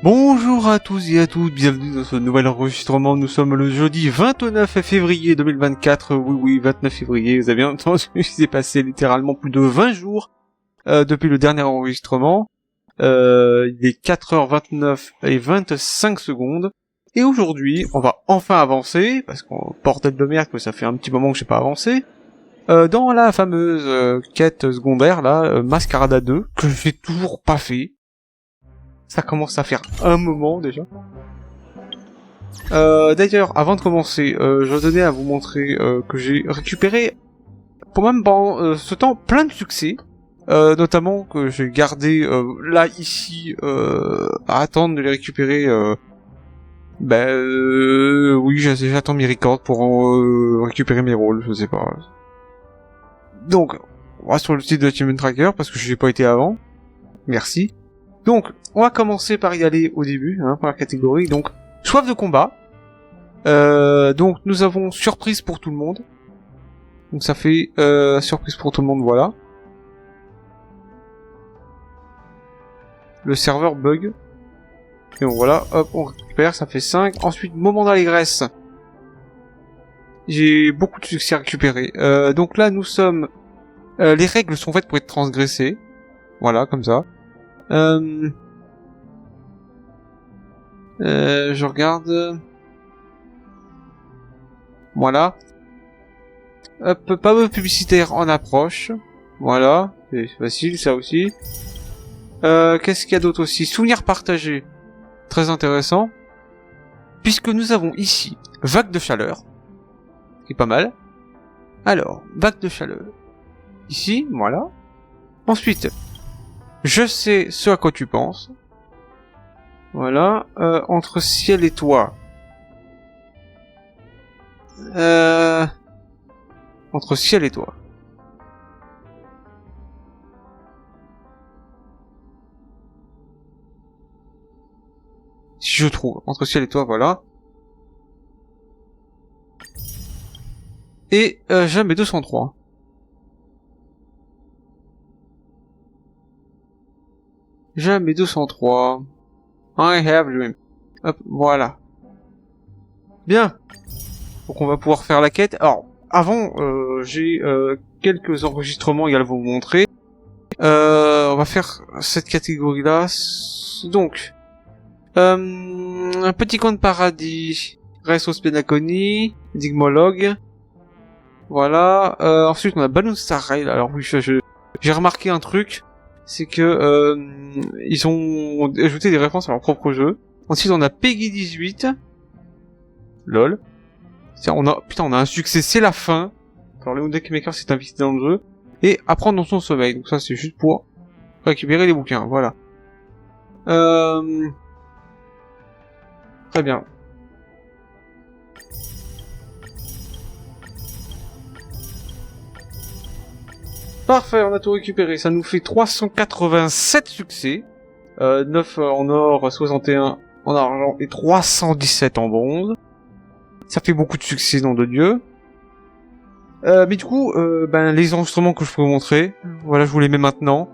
Bonjour à tous et à toutes, bienvenue dans ce nouvel enregistrement. Nous sommes le jeudi 29 février 2024. Oui, 29 février, vous avez bien entendu, il s'est passé littéralement plus de 20 jours depuis le dernier enregistrement. Il est 4h29 et 25 secondes. Et aujourd'hui, on va enfin avancer, parce qu'on bordel de merde que ça fait un petit moment que j'ai pas avancé, dans la fameuse quête secondaire, là, Mascarade à 2, que j'ai toujours pas fait. Ça commence à faire un moment déjà. D'ailleurs, avant de commencer, je tenais à vous montrer que j'ai récupéré, pour même pendant ce temps, plein de succès. Notamment que j'ai gardé là, ici, à attendre de les récupérer. Oui, j'attends mes records pour récupérer mes rôles, je sais pas. Donc, on va sur le site de Achievement Tracker, parce que je n'ai pas été avant. Merci. Donc, on va commencer par y aller au début, hein, par la catégorie. Donc, soif de combat. Donc, nous avons surprise pour tout le monde. Donc, ça fait surprise pour tout le monde, voilà. Le serveur bug. Et donc, voilà, hop, on récupère, ça fait 5. Ensuite, moment d'allégresse. J'ai beaucoup de succès à récupérer. Donc là, nous sommes... les règles sont faites pour être transgressées. Voilà, comme ça. Je regarde... Voilà. Hop, panneau publicitaire en approche. Voilà, c'est facile, ça aussi. Qu'est-ce qu'il y a d'autre aussi? Souvenirs partagés. Très intéressant. Puisque nous avons ici vague de chaleur. Qui est pas mal. Alors, vague de chaleur. Ici, voilà. Ensuite, je sais ce à quoi tu penses. Voilà. Entre ciel et toi. Entre ciel et toi. Si je trouve. Entre ciel et toi, voilà. Et jamais 203. Jamais 203. I have dream. Hop, voilà. Bien. Donc on va pouvoir faire la quête. Alors, avant, j'ai quelques enregistrements à vous montrer. On va faire cette catégorie-là. Donc, un petit compte paradis. Restos Pédagonie. Digmologue. Voilà. Ensuite, on a Balloon Star Rail. Alors oui, j'ai remarqué un truc. C'est que ils ont ajouté des références à leur propre jeu. Ensuite, on a Peggy 18. Lol. On a un succès, c'est la fin. Alors, Léon Deckmaker s'est investi dans le jeu. Et apprendre dans son sommeil. Donc ça, c'est juste pour récupérer les bouquins. Voilà. Très bien. Parfait, on a tout récupéré. Ça nous fait 387 succès. 9 en or, 61 en argent et 317 en bronze. Ça fait beaucoup de succès, nom de Dieu. Mais du coup, les enregistrements que je peux vous montrer, voilà, je vous les mets maintenant.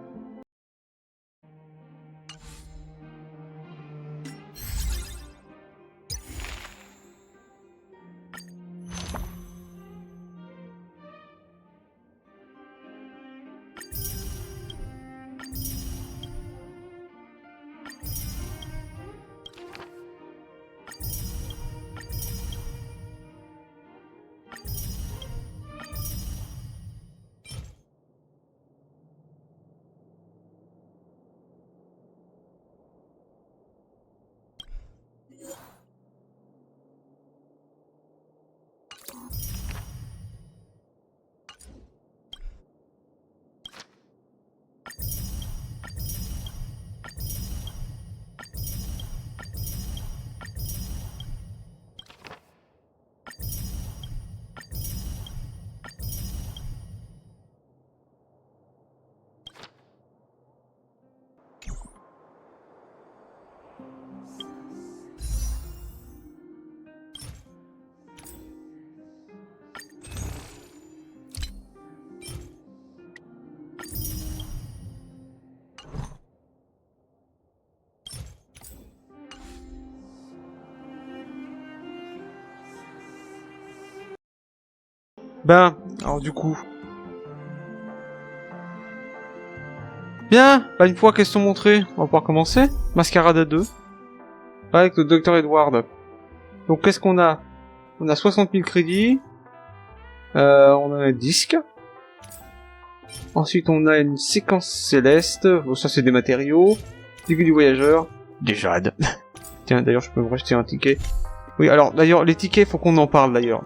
Ben, alors du coup... Bien, bah une fois qu'elles sont montrées, on va pouvoir commencer. Mascarade à 2. Avec le Dr Edward. Donc qu'est-ce qu'on a? On a 60 000 crédits. On a un disque. Ensuite on a une séquence céleste. Bon, ça c'est des matériaux. Ticket du voyageur. Des jades. Tiens, d'ailleurs je peux me racheter un ticket. Oui, alors d'ailleurs les tickets, faut qu'on en parle d'ailleurs.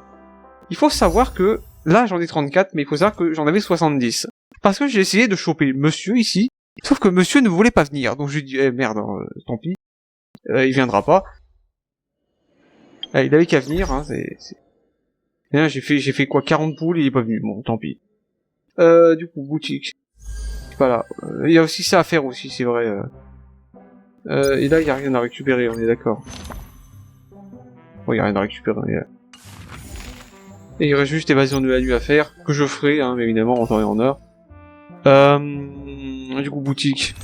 Il faut savoir que, là j'en ai 34, mais il faut savoir que j'en avais 70. Parce que j'ai essayé de choper monsieur ici, sauf que monsieur ne voulait pas venir. Donc je lui ai dit, eh merde, tant pis. Il viendra pas. Il avait qu'à venir, hein, Bien, j'ai fait quoi, 40 poules, il est pas venu. Bon, tant pis. Du coup, boutique. Voilà. Il y a aussi ça à faire aussi, c'est vrai. Et là, il y a rien à récupérer, on est d'accord. Bon, il y a rien à récupérer, on est là. Et il reste juste évasion de la nuit à faire, que je ferai, hein, mais évidemment, en temps et en heure. Du coup, boutique.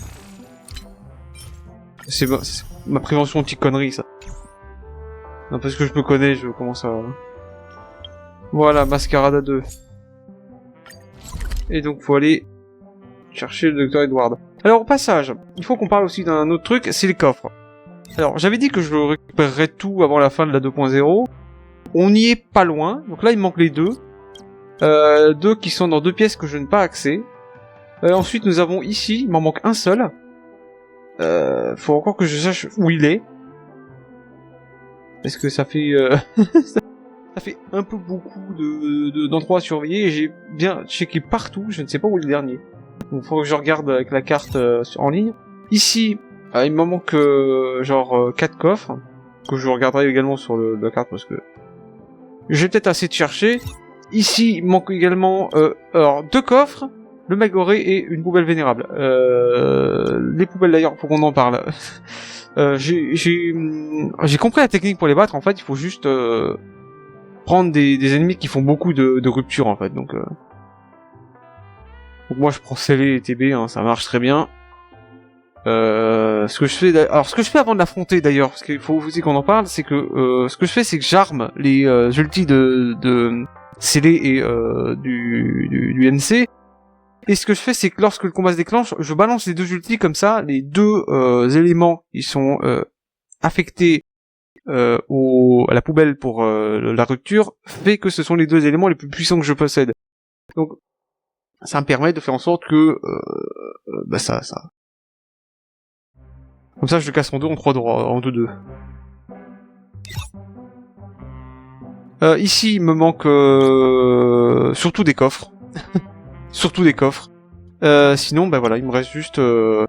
C'est ma prévention anti-connerie, ça. Non, parce que je me connais, je commence à... Voilà, Mascarade à 2. Et donc, faut aller chercher le Dr Edward. Alors, au passage, il faut qu'on parle aussi d'un autre truc, c'est les coffres. Alors, j'avais dit que je récupérerais tout avant la fin de la 2.0. On n'y est pas loin, donc là, il me manque les deux. Deux qui sont dans 2 pièces que je n'ai pas accès. Ensuite, nous avons ici, il m'en manque un seul. Faut encore que je sache où il est. Parce que ça fait... ça fait un peu beaucoup d'endroits à surveiller et j'ai bien checké partout, je ne sais pas où est le dernier. Donc faut que je regarde avec la carte en ligne. Ici, il me manque genre 4 coffres, que je regarderai également sur la carte parce que j'ai peut-être assez de chercher. Ici, il me manque également alors 2 coffres, le Magoré et une poubelle vénérable. Les poubelles d'ailleurs, faut qu'on en parle. J'ai compris la technique pour les battre, en fait, il faut juste prendre des ennemis qui font beaucoup de ruptures, en fait, donc moi je prends scellé et TB, hein, ça marche très bien. Ce que je fais avant de l'affronter d'ailleurs, parce qu'il faut aussi qu'on en parle, c'est que ce que je fais, c'est que j'arme les ultis de scellé et du NC. Et ce que je fais, c'est que lorsque le combat se déclenche, je balance les 2 ultis comme ça, les 2 éléments qui sont affectés à la poubelle pour la rupture, fait que ce sont les 2 éléments les plus puissants que je possède. Donc, ça me permet de faire en sorte que ça... Comme ça, je le casse en 2, en 3 droits, en 2-2. Ici, il me manque surtout des coffres. Surtout des coffres. Sinon, bah voilà, il me reste juste un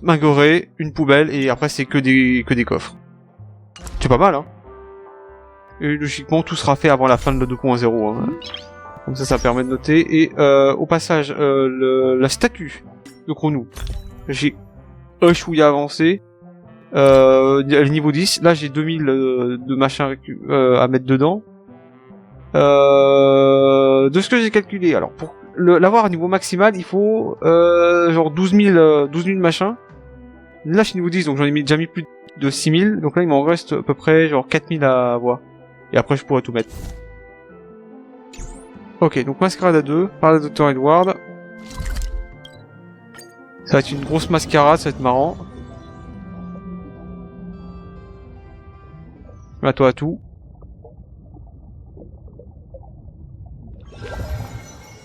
Magoré, une poubelle, et après c'est que des coffres. C'est pas mal, hein. Et logiquement, tout sera fait avant la fin de la 2.0. Hein. Comme ça permet de noter. Et au passage, la statue de Chronou. J'ai un chouïa avancé. Niveau 10. Là, j'ai 2000 de machin à mettre dedans. De ce que j'ai calculé, alors pour l'avoir à niveau maximal, il faut genre 12 000 machin. Là, je suis niveau 10, donc j'en ai déjà mis plus de 6000, donc là, il m'en reste à peu près genre 4000 à avoir. Et après, je pourrais tout mettre. Ok, donc Mascarade à 2, par le Dr Edward. Ça va être une grosse mascarade, ça va être marrant. À toi à tout.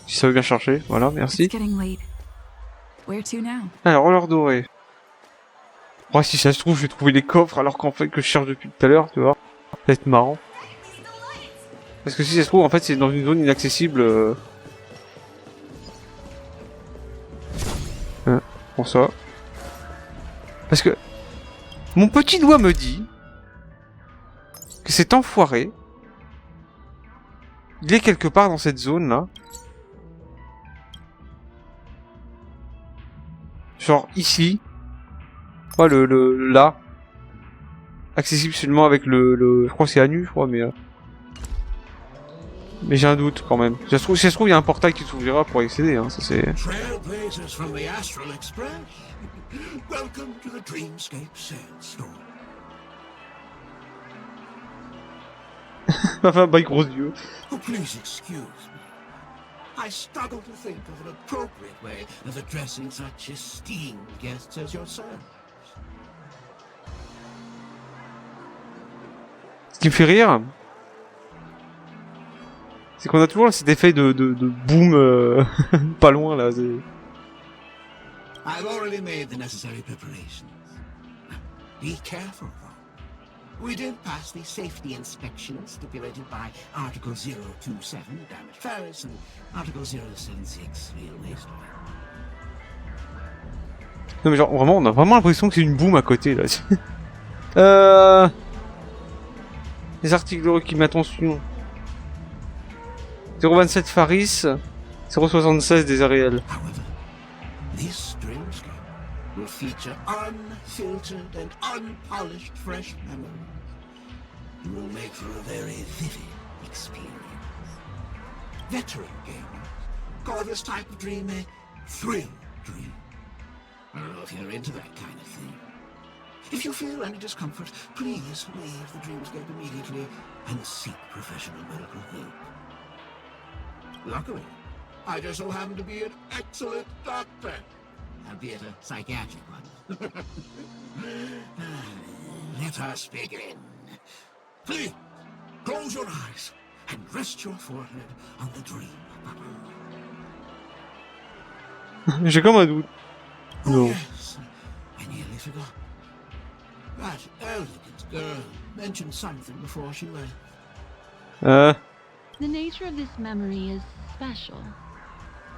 Si ça veut bien chercher, voilà, merci. Alors, l'heure dorée. Oh, si ça se trouve, je vais trouver les coffres alors qu'en fait que je cherche depuis tout à l'heure, tu vois. Ça va être marrant. Parce que si ça se trouve, en fait, c'est dans une zone inaccessible. Pour ça. Parce que mon petit doigt me dit que cet enfoiré, il est quelque part dans cette zone là. Genre ici. Pas là. Accessible seulement avec je crois que c'est Anu, je crois, mais j'ai un doute quand même. Si ça se trouve, il y a un portail qui s'ouvrira pour y accéder, hein, ça c'est... Enfin, bah, gros yeux. Oh, please excuse me. I struggle to think of an appropriate way of addressing such esteemed guests as yourself. Ce qui me fait rire, c'est qu'on a toujours cet effet de boom pas loin là. I've already made the necessary preparations. Be careful, though. We did pass the safety inspection stipulated by Article 027, damaged Ferris, and Article 076, real waste. Non mais genre vraiment, on a vraiment l'impression que c'est une boom à côté là. Les articles qui mettent attention. 027 Faris, 076 des réels. However, this dreamscape will feature unfiltered and unpolished fresh memories. It will make for a very vivid experience. Veteran gamers call this type of dream a thrill dream. I don't know if you're into that kind of thing. If you feel any discomfort, please leave the dreamscape immediately and seek professional medical help. Luckily, I just so happen to be an excellent doctor, albeit a psychiatric one. Let us begin. Please, close your eyes and rest your forehead on the dream button. J'ai comme un doute. Non. Yes, I nearly forgot. That elegant girl mentioned something before she left. The nature of this memory is special.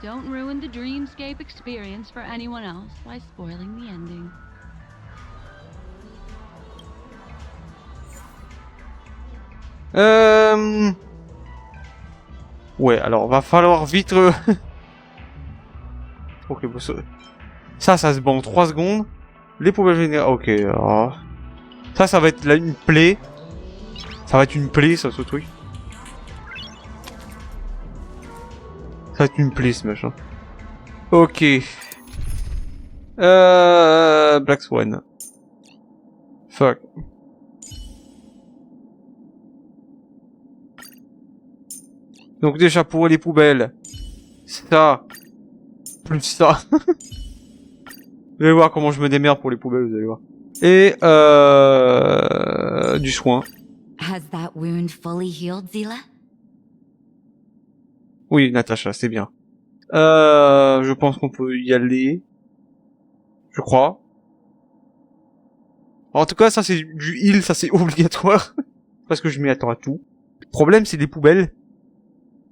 Don't ruin the dreamscape experience for anyone else by spoiling the ending. Ouais, alors va falloir vite... Ok, bon, ça se bat en 3 secondes. Les poubelles générales... Ok, alors... Ça va être là une plaie. Ça va être une plaie, ça, ce truc. Ça va être une plaie, ce machin. Ok. Black Swan. Fuck. Donc déjà pour les poubelles, ça, plus ça. Vous allez voir comment je me démerde pour les poubelles, vous allez voir. Et du soin. Has that wound fully healed, Zila? Oui, Natacha, c'est bien. Je pense qu'on peut y aller. Je crois. En tout cas, ça c'est du heal, ça c'est obligatoire. Parce que je m'y attends à tout. Le problème, c'est les poubelles.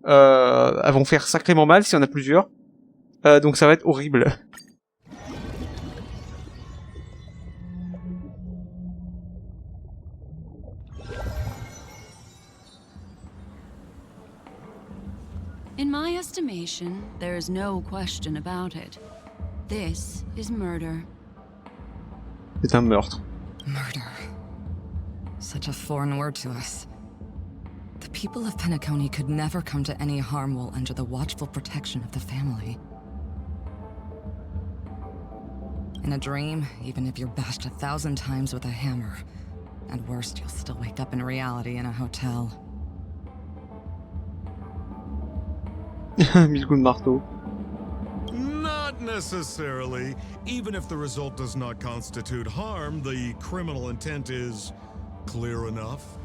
Elles vont faire sacrément mal si on a plusieurs. Donc ça va être horrible. In my estimation, there is no question about it. This is murder. C'est un meurtre. Murder. Such a foreign word to us. The people of Penacony could never come to any harm while under the watchful protection of the family. In a dream, even if you're bashed 1,000 times with a hammer, at worst, you'll still wake up in reality in a hotel. 1000 coups de marteau. Not necessarily. Even if the result does not constitute harm, the criminal intent is clear enough.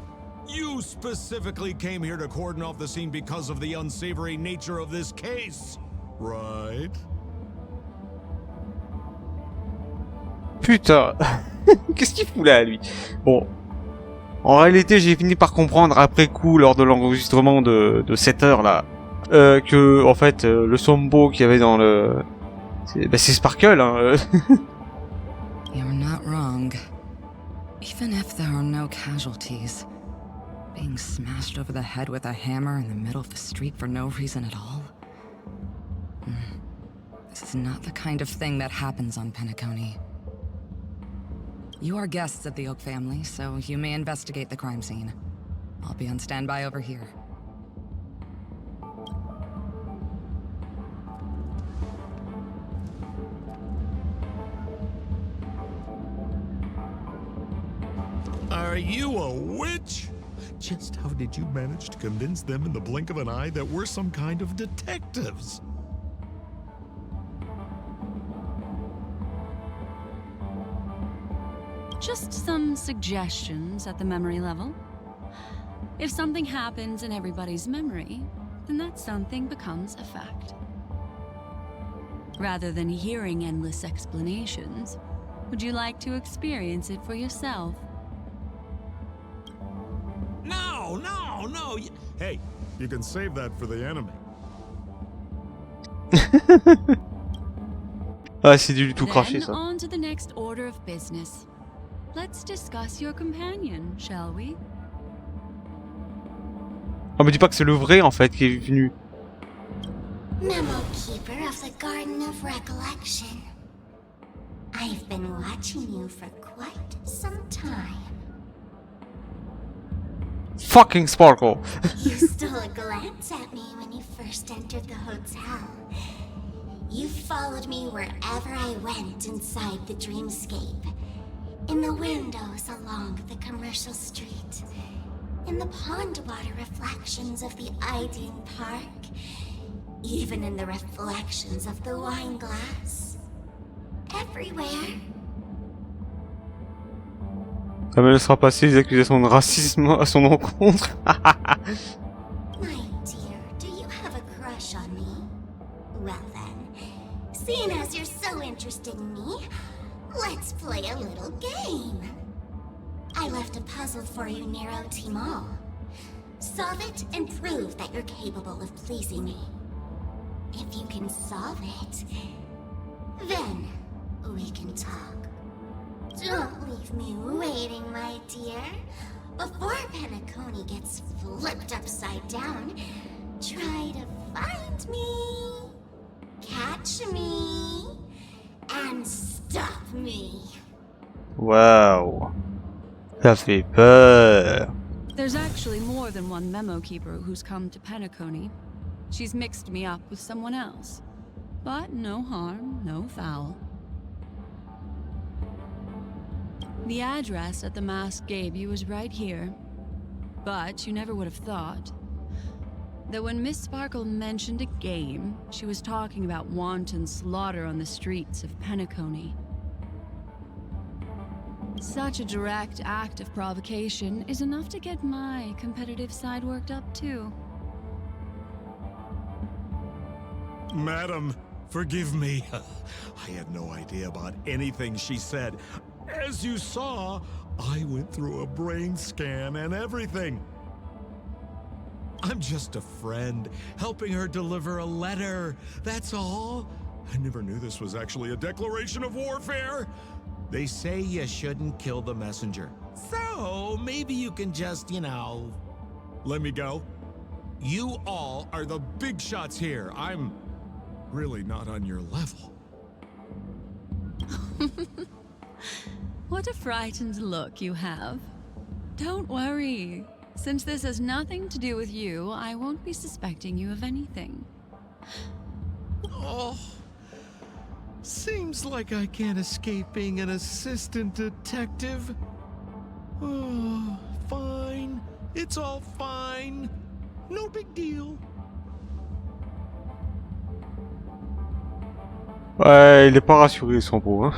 You specifically came here to cordon off the scene because of the unsavory nature of this case, right? Putain. Qu'est-ce qu'il fout là, lui? Bon. En réalité, j'ai fini par comprendre après coup, lors de l'enregistrement de cette heure là, que en fait le sombo qu'il y avait dans le c'est Sparkle hein. You're not wrong. Even if there are no casualties, being smashed over the head with a hammer in the middle of the street for no reason at all. This is not the kind of thing that happens on Penacony. You are guests of the Oak family, so you may investigate the crime scene. I'll be on standby over here. Are you a witch? Just how did you manage to convince them in the blink of an eye that we're some kind of detectives? Just some suggestions at the memory level. If something happens in everybody's memory, then that something becomes a fact. Rather than hearing endless explanations, would you like to experience it for yourself? No, no, no. Hey, you can save that for the enemy. Ah, c'est du tout craché, Then ça. on to the next order of business. Let's discuss your companion, shall we? Ah, mais dis pas que c'est le vrai, en fait, qui est venu. Memo Keeper of the Garden of Recollection. I've been watching you for quite some time. Fucking Sparkle. You stole a glance at me when you first entered the hotel. You followed me wherever I went inside the dreamscape. In the windows along the commercial street. In the pond water reflections of the Ideen Park. Even in the reflections of the wine glass. Everywhere. Ça me laissera passer les accusations de racisme à son encontre. My dear, do you have a crush on me? Well then, seeing as you're so interested in me, let's play a little game. I left a puzzle for you, Nero Timal. Solve it and prove that you're capable of pleasing me. If you can solve it, then we can talk. Don't leave me waiting, my dear. Before Penacony gets flipped upside down, try to find me, catch me, and stop me. Waouh. Ça fait peur. There's actually more than one memo keeper who's come to Penacony. She's mixed me up with someone else. But no harm, no foul. The address that the mask gave you was right here. But you never would have thought that when Miss Sparkle mentioned a game, she was talking about wanton slaughter on the streets of Penacony. Such a direct act of provocation is enough to get my competitive side worked up too. Madam, forgive me. I had no idea about anything she said. As you saw, I went through a brain scan and everything. I'm just a friend, helping her deliver a letter. That's all. I never knew this was actually a declaration of warfare. They say you shouldn't kill the messenger. So, maybe you can just, let me go. You all are the big shots here. I'm really not on your level. What a frightened look you have. Don't worry. Since this has nothing to do with you, I won't be suspecting you of anything. Oh, seems like I can't escape being an assistant detective. Oh, fine. It's all fine. No big deal. Ouais, il est pas rassuré, son beau, hein.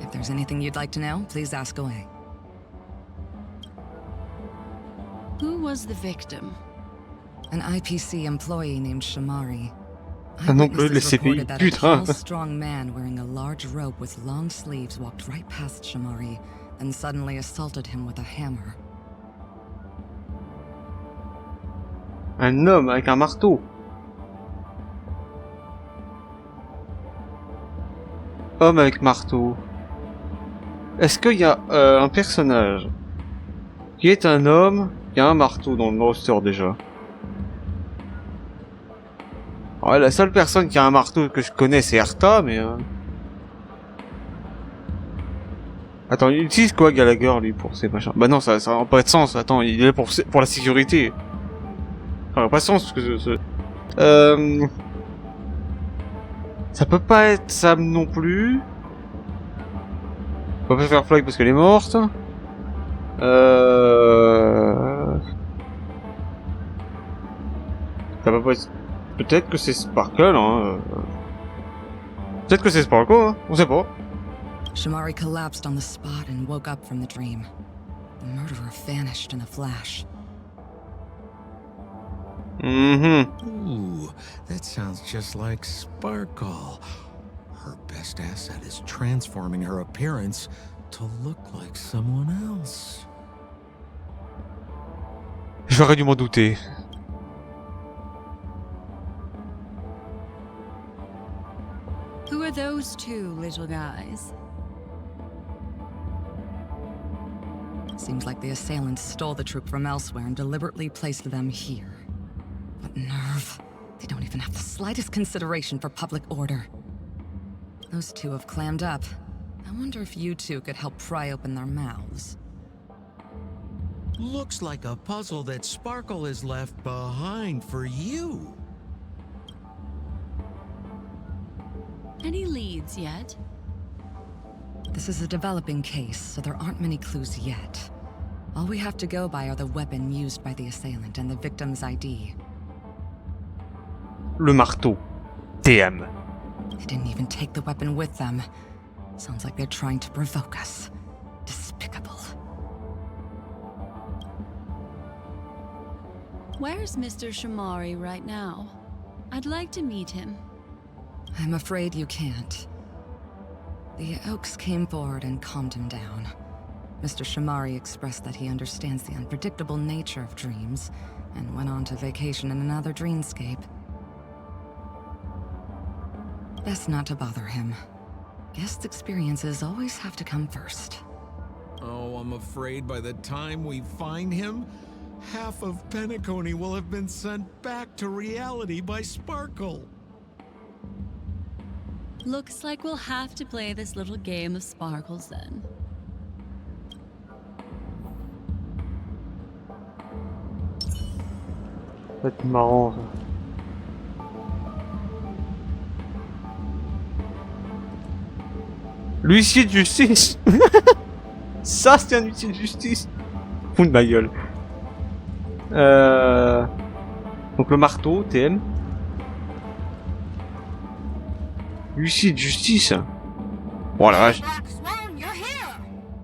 If there's anything you'd like to know, please ask away. Who was the victim? An IPC employee named Shamari. Un employé de la Eyewitnesses CPI, reported that a putain. tall, strong man wearing a large robe with long sleeves walked right past Shamari and suddenly assaulted him with a hammer. Un homme avec un marteau. Homme avec marteau. Est-ce qu'il y a un personnage qui est un homme qui a un marteau dans le roster déjà? Ouais, la seule personne qui a un marteau que je connais c'est Erta, mais... Attends, il utilise quoi Gallagher lui pour ces machins? Bah non, ça n'a pas de sens, attends, il est là pour la sécurité. Ça n'a pas de sens parce que Ça peut pas être Sam non plus. On va pas faire Flag parce qu'elle est morte. Ça va pas être... Peut-être que c'est Sparkle, hein. Peut-être que c'est Sparkle, hein. On sait pas. Shamari collapsed on the spot and woke up from the dream. The murderer vanished in a flash. Ooh, that sounds just like Sparkle. Her best asset is transforming her appearance to look like someone else. J'aurais dû m'en douter. Who are those two little guys? Seems like the assailants stole the troop from elsewhere and deliberately placed them here. What nerve. They don't even have the slightest consideration for public order. Those two have clammed up. I wonder if you two could help pry open their mouths. Looks like a puzzle that Sparkle has left behind for you. Any leads yet? This is a developing case, so there aren't many clues yet. All we have to go by are the weapon used by the assailant and the victim's ID. Le marteau. TM. They didn't even take the weapon with them. Sounds like they're trying to provoke us. Despicable. Where's Mr. Shamari right now? I'd like to meet him. I'm afraid you can't. The Oaks came forward and calmed him down. Mr. Shamari expressed that he understands the unpredictable nature of dreams, and went on to vacation in another dreamscape. Best not to bother him. Guest experiences always have to come first. Oh, I'm afraid by the time we find him, half of Penacony will have been sent back to reality by Sparkle. Looks like we'll have to play this little game of sparkles then. Ça va être marrant, ça. L'huissier de justice. Ça, c'est un huissier de justice. Fous de ma gueule. Donc le marteau, TM. Huissier de justice. Oh la vache. Black Swan, you're here!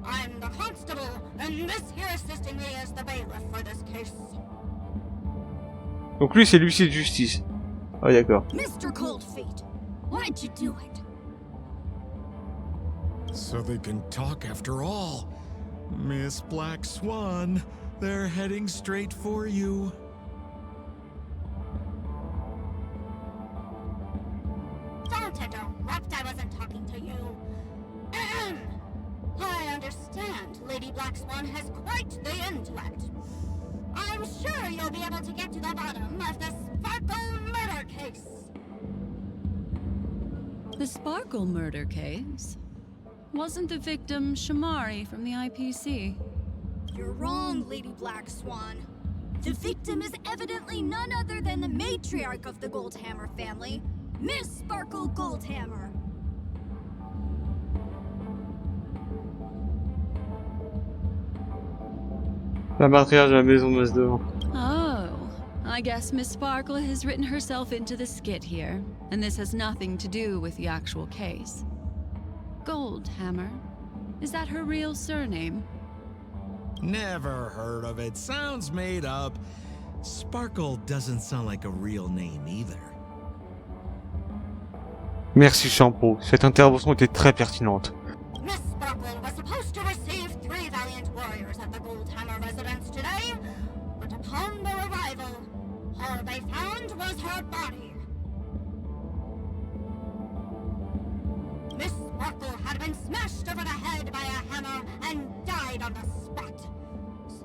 I'm the constable, and this here assisting me is the bailiff for this case. Donc lui, c'est l'huissier de justice. Ah, d'accord. Mr. Cold Feet, why'd you do it? So they can talk after all. Miss Black Swan, they're heading straight for you. Don't interrupt, I wasn't talking to you. Ahem. I understand Lady Black Swan has quite the intellect. I'm sure you'll be able to get to the bottom of the Sparkle murder case. The Sparkle murder case? Wasn't the victim Shamari from the IPC? You're wrong, Lady Black Swan. The victim is evidently none other than the matriarch of the Goldhammer family, Miss Sparkle Goldhammer. La matriarche de la maison de Masdor. Oh, I guess Miss Sparkle has written herself into the skit here, and this has nothing to do with the actual case. Goldhammer? Is that her real surname? Never heard of it. Sounds made up. Sparkle doesn't sound like a real name either. Merci Champo, cette intervention était très pertinente. Miss Sparkle was supposed to receive 3 valiant warriors at the Goldhammer residence today, but upon their arrival, all they found was her body. Miss Sparkle had been smashed over the head by a hammer and died on the spot.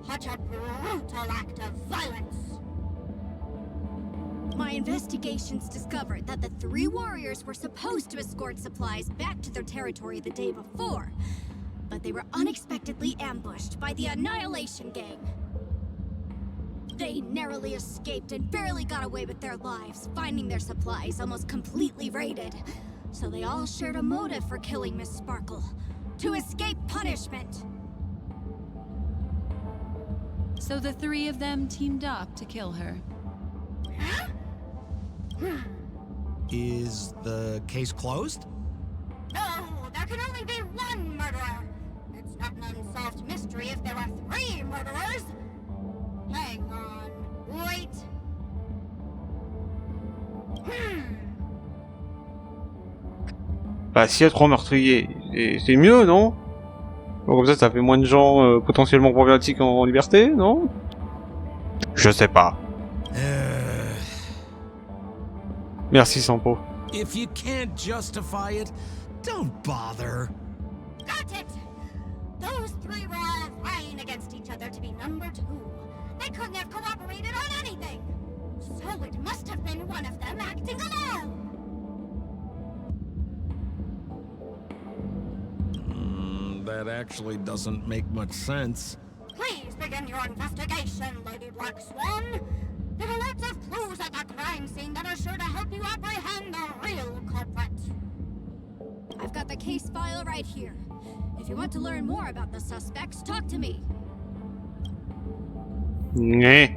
Such a brutal act of violence. My investigations discovered that the 3 warriors were supposed to escort supplies back to their territory the day before, but they were unexpectedly ambushed by the Annihilation Gang. They narrowly escaped and barely got away with their lives, finding their supplies almost completely raided. So they all shared a motive for killing Miss Sparkle. To escape punishment. So the three of them teamed up to kill her. Is the case closed? No, there can only be one murderer. It's not an unsolved mystery if there are 3 murderers. Hang on. Wait. Bah, s'il y a 3 meurtriers, c'est mieux, non? Bon, comme ça fait moins de gens potentiellement problématiques en liberté, non? Je sais pas. Merci, Sampo. If you can't justify it, don't bother. Got it! Those 3 were all vying against each other to be number 2. They couldn't have cooperated on anything. So it must have been one of them acting alone. That actually doesn't make much sense. Please begin your investigation, Lady Black Swan. There are lots of clues at the crime scene that are sure to help you apprehend the real culprit. I've got the case file right here. If you want to learn more about the suspects, talk to me. Ouais.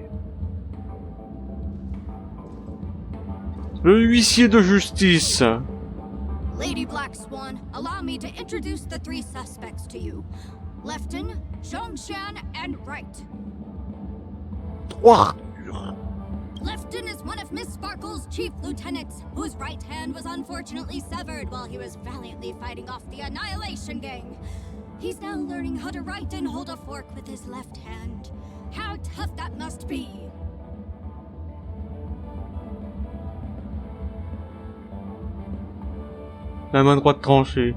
Le huissier de justice. Lady Black Swan, allow me to introduce the 3 suspects to you. Lefton, Zhongshan, and Wright. Ouah. Lefton is one of Miss Sparkle's chief lieutenants, whose right hand was unfortunately severed while he was valiantly fighting off the Annihilation Gang. He's now learning how to write and hold a fork with his left hand. How tough that must be! La main droite tranchée.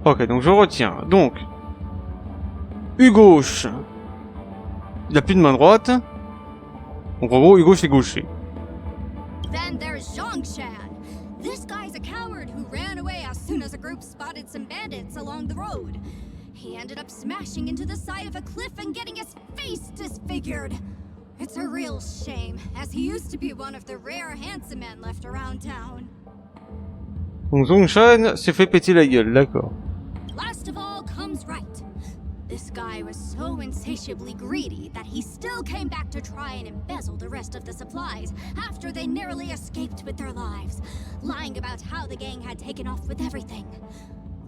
Ok, donc je retiens. Donc, U-gauche. Il a plus de main droite. Donc en gros, U-gauche c'est gaucher. Then there's Zhongshan. This guy's a coward who ran away as soon as a group spotted some bandits along the road. He ended up smashing into the side of a cliff and getting his face disfigured. It's a real shame, as he used to be one of the rare handsome men left around town. Donc Zhongshan s'est fait péter la gueule, d'accord. Last of all comes Wright. This guy was so insatiably greedy that he still came back to try and embezzle the rest of the supplies after they narrowly escaped with their lives, lying about how the gang had taken off with everything.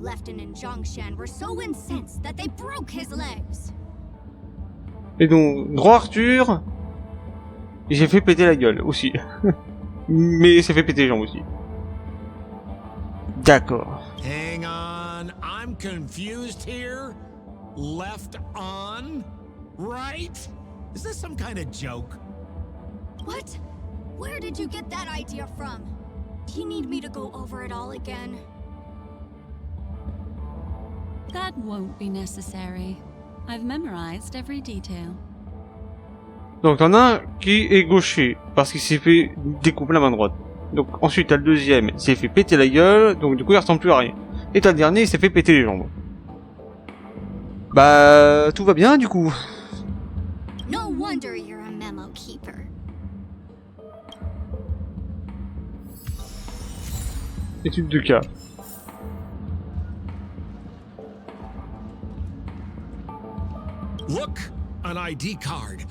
Lefton and Zhongshan were so incensed that they broke his legs. Et donc, Droit Arthur, il s'est fait péter la gueule aussi. Mais il s'est fait péter les jambes aussi. D'accord. Hang on, I'm confused here. Left on? Right? Is this some kind of joke? What? Where did you get that idea from? Do you need me to go over it all again? That won't be necessary. I've memorized every detail. Donc t'en as un qui est gaucher, parce qu'il s'est fait découper la main droite. Donc ensuite t'as le deuxième, il s'est fait péter la gueule, donc du coup il ressemble plus à rien. Et t'as le dernier, il s'est fait péter les jambes. Bah tout va bien du coup. No wonder you're a memo keeper. Étude de cas. Look, an ID card.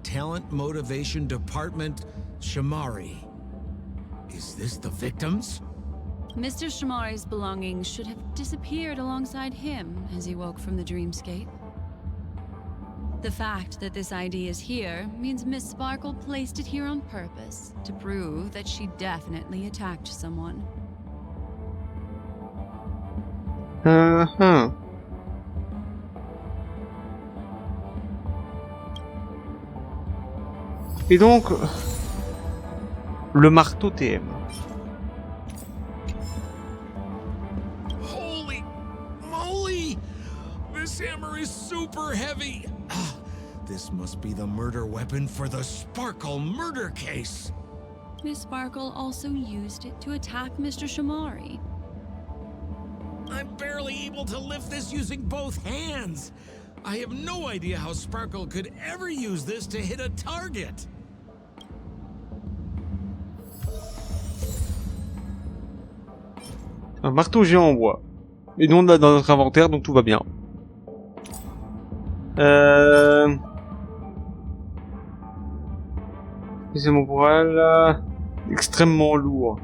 Talent Motivation Department, Shamari. Is this the victims? Mr. Shamari's belongings should have disappeared alongside him as he woke from the dreamscape. The fact that this ID is here means Miss Sparkle placed it here on purpose to prove that she definitely attacked someone. Et donc, le marteau TM. Holy moly! This hammer is super heavy! This must be the murder weapon for the Sparkle murder case! Miss Sparkle also used it to attack Mr. Shamari. I'm barely able to lift this using both hands! I have no idea how Sparkle could ever use this to hit a target! Un marteau géant en bois. Et nous on l'a dans notre inventaire, donc tout va bien. C'est mon poil. Extrêmement lourd.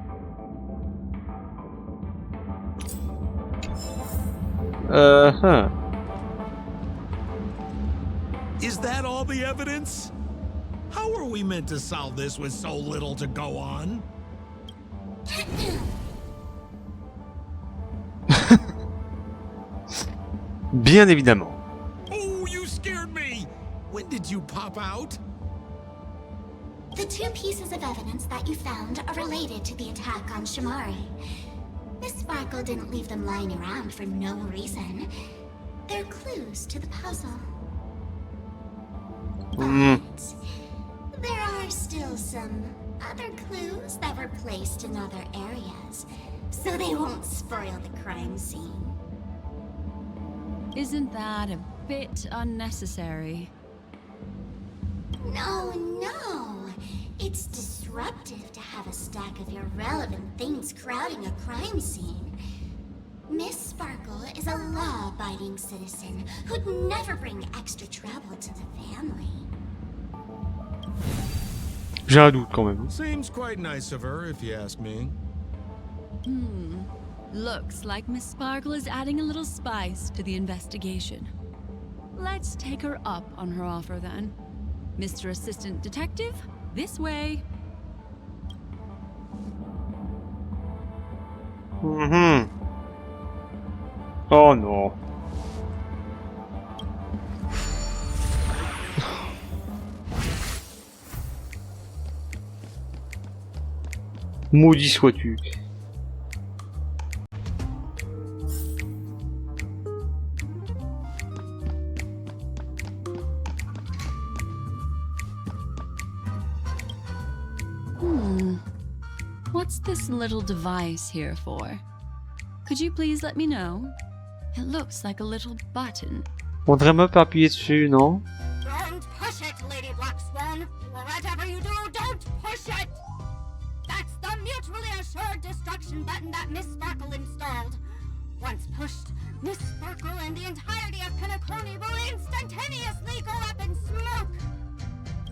Is that all the evidence? How are we meant to solve this with so little to go on? Bien évidemment. Oh, you scared me! When did you pop out? The two pieces of evidence that you found are related to the attack on Shamari. Miss Sparkle didn't leave them lying around for no reason. They're clues to the puzzle. But there are still some other clues that were placed in other areas, so they won't spoil the crime scene. Isn't that a bit unnecessary? No, no. It's disruptive to have a stack of irrelevant things crowding a crime scene. Miss Sparkle is a law-abiding citizen who'd never bring extra trouble to the family. J'ai un doute quand même. Seems quite nice of her, if you ask me. Looks like Miss Sparkle is adding a little spice to the investigation. Let's take her up on her offer then. Mr. Assistant Detective, this way. Oh non. Maudit sois-tu. What's this little device here for? Could you please let me know? It looks like a little button. On devrait même pas appuyer dessus, non? Don't push it, Lady Black Swan. Whatever you do, don't push it. That's the mutually assured destruction button that Miss Sparkle installed. Once pushed, Miss Sparkle and the entirety of Penacony will instantaneously go up in smoke.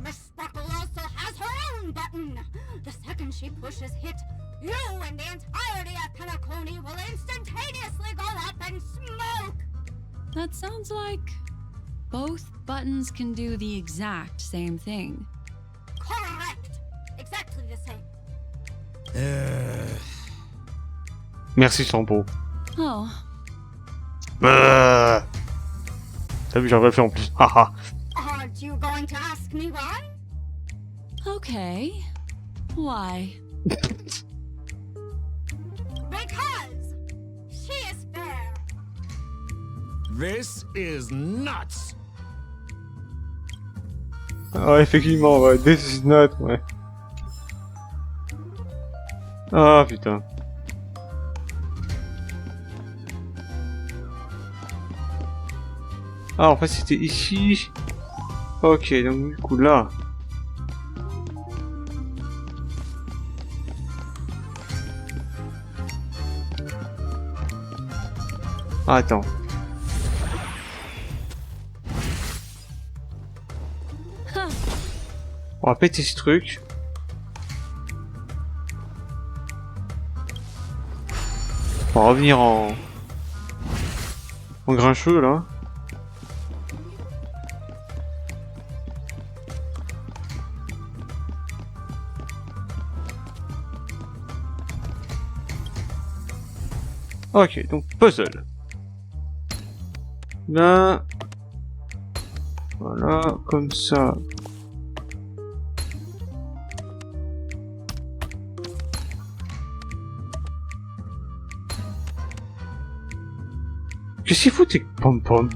Miss Sparkle also has her own button. The second she pushes hit, you and the entirety of Penacony will instantaneously go up in smoke. That sounds like both buttons can do the exact same thing. Correct. Exactly the same. Merci Sampo. Oh, T'as vu, j'aurais fait en plus. Haha. Aren't you going to ask me why? okay. Why? Because she is fair. This is nuts! Ah, effectivement, ouais. This is not, ouais. Ah, putain. Ah, en fait, c'était ici. Ok, donc du coup, là. Ah, attends. On va péter ce truc. On va revenir en grincheux là. Ok, donc puzzle. Là. Voilà, comme ça. Qu'est-ce qu'il fout tes pom-pom?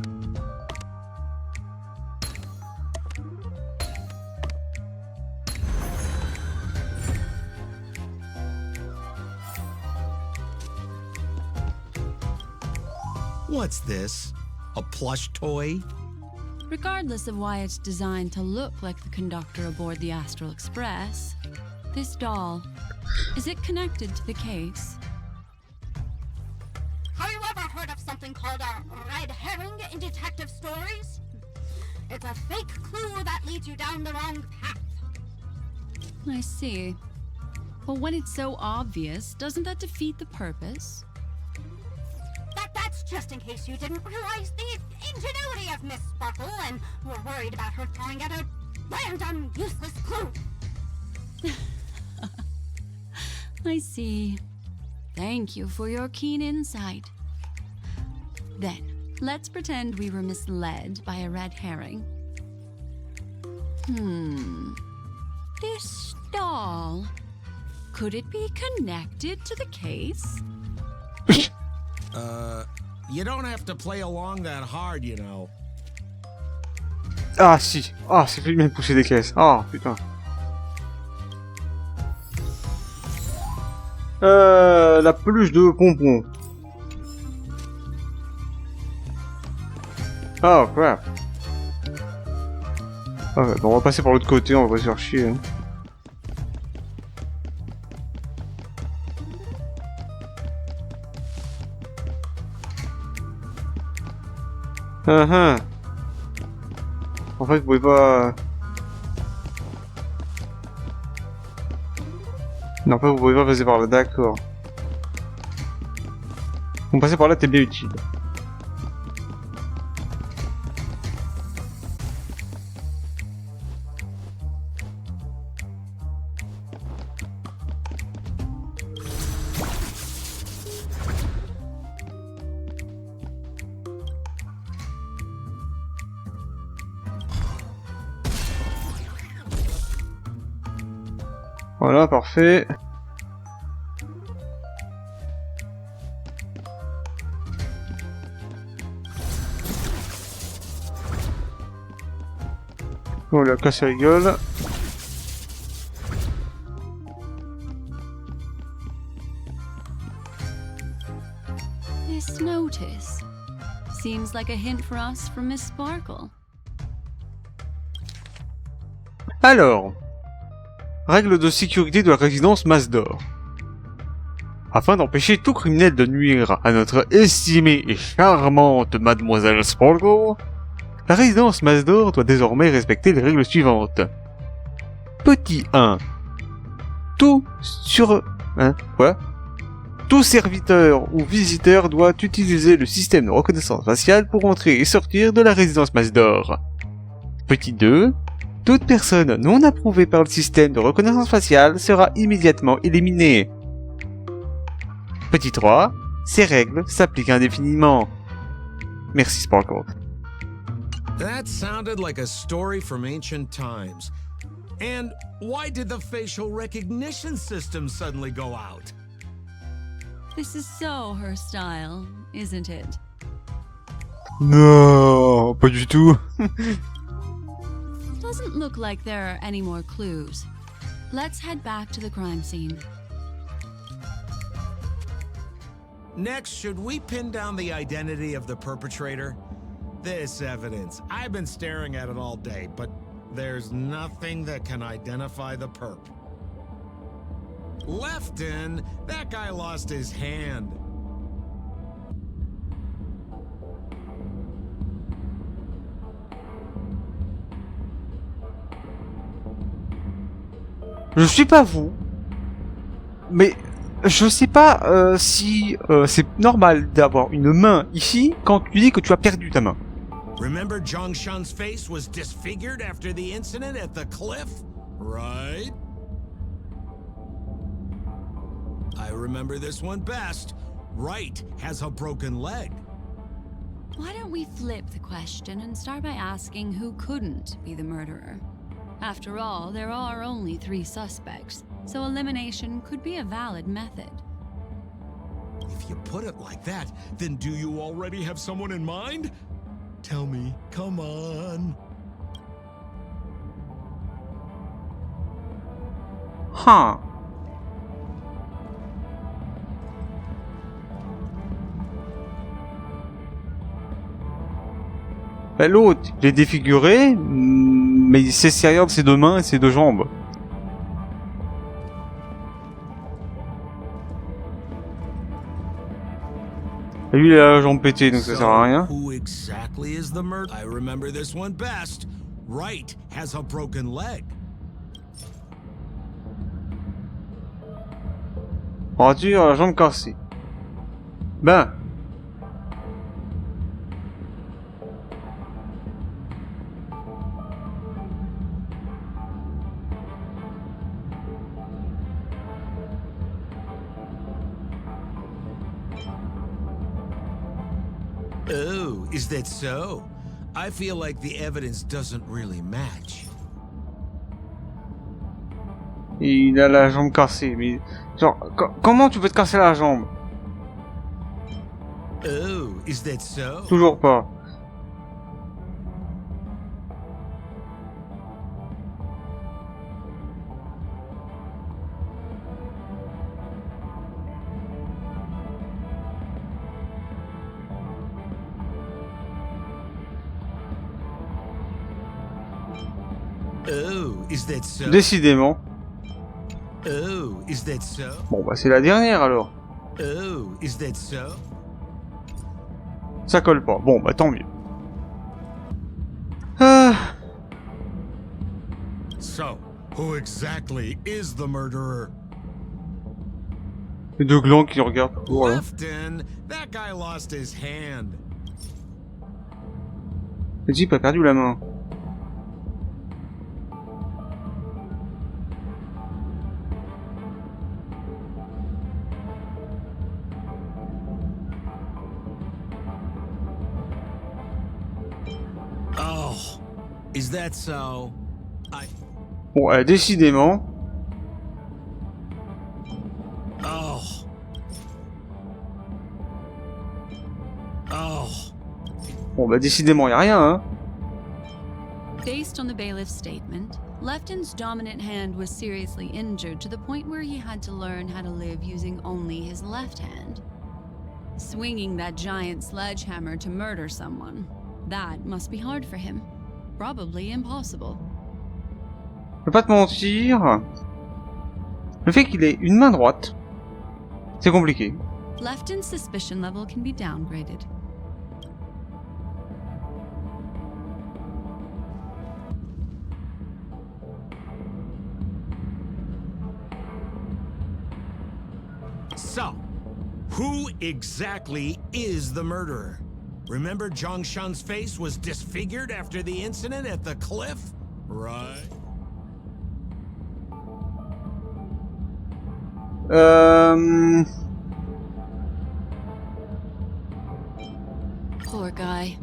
What's this? A plush toy? Regardless of why it's designed to look like the conductor aboard the Astral Express, this doll, is it connected to the case? something called a red herring in detective stories? It's a fake clue that leads you down the wrong path. I see. But when it's so obvious, doesn't that defeat the purpose? That's just in case you didn't realize the ingenuity of Miss Sparkle and were worried about her throwing out a random, useless clue. I see. Thank you for your keen insight. Then, let's pretend we were misled by a red herring. This doll. Could it be connected to the case? You don't have to play along that hard, you know. Ah si. Ah, c'est plus bien de pousser des caisses. Ah, putain. La peluche de pompon. Oh crap. Ah ouais, bon, on va passer par l'autre côté, on va se faire chier. Hein. En fait, vous pouvez pas... Non, pas vous pouvez pas passer par là, d'accord. Bon, passer par là, t'es bien utile. Voilà, parfait. Oh la casse la gueule. This notice seems like a hint for us from Miss Sparkle. Alors, règle de sécurité de la résidence Masdor. Afin d'empêcher tout criminel de nuire à notre estimée et charmante mademoiselle Sparkle, la résidence Masdor doit désormais respecter les règles suivantes. Petit 1. Tout serviteur ou visiteur doit utiliser le système de reconnaissance faciale pour entrer et sortir de la résidence Masdor. Petit 2. Toute personne non approuvée par le système de reconnaissance faciale sera immédiatement éliminée. Petit 3. Ces règles s'appliquent indéfiniment. Merci Sparkle. That sounded like a story from ancient times. And why did the facial recognition system suddenly go out? This is so her style, isn't it? Non, pas du tout. Doesn't look like there are any more clues. Let's head back to the crime scene. Next, should we pin down the identity of the perpetrator? This evidence, I've been staring at it all day, but there's nothing that can identify the perp. Lefton, that guy lost his hand. Je suis pas vous, mais je sais pas si c'est normal d'avoir une main ici quand tu dis que tu as perdu ta main. Remember Zhongshan's face was disfigured after the incident at the cliff? Right? I remember this one best. Right has a broken leg. Why don't we flip the question and start by asking who couldn't be the murderer? After all, there are only 3 suspects, so elimination could be a valid method. If you put it like that, then do you already have someone in mind? Tell me, come on. Huh. Ben, l'autre, il est défiguré, mais il sait servir de ses 2 mains et ses 2 jambes. Lui, il a la jambe pétée, donc ça sert à rien. Who exactly is the murderer? I remember this one best. Wright has a broken leg. Rendu à la jambe cassée. Ben. Oh, is that so? I feel like the evidence doesn't really match. Il a la jambe cassée, mais... Genre, comment tu peux te casser la jambe? Oh, is that so? Toujours pas. Oh, is that so? Décidément. Oh, is that so? Bon, bah c'est la dernière alors. Oh, is that so? Ça colle pas. Bon, bah tant mieux. Ah. So, who exactly is the murderer? Les deux glands qui regardent. Voilà. Lefton, that guy lost his hand. Le type a perdu la main. Oh, is that so? Bon, décidément. Oh. Oh. Bon, bah décidément, y a rien, hein. Based on the bailiff's statement, Lefton's dominant hand was seriously injured to the point where he had to learn how to live using only his left hand. Swinging that giant sledgehammer to murder someone, that must be hard for him. Probably impossible. Je vais pas te mentir. Le fait qu'il ait une main droite, c'est compliqué. Lefton's suspicion level can be downgraded. So, who exactly is the murderer? Remember Zhongshan's face was disfigured after the incident at the cliff? Right. Poor guy.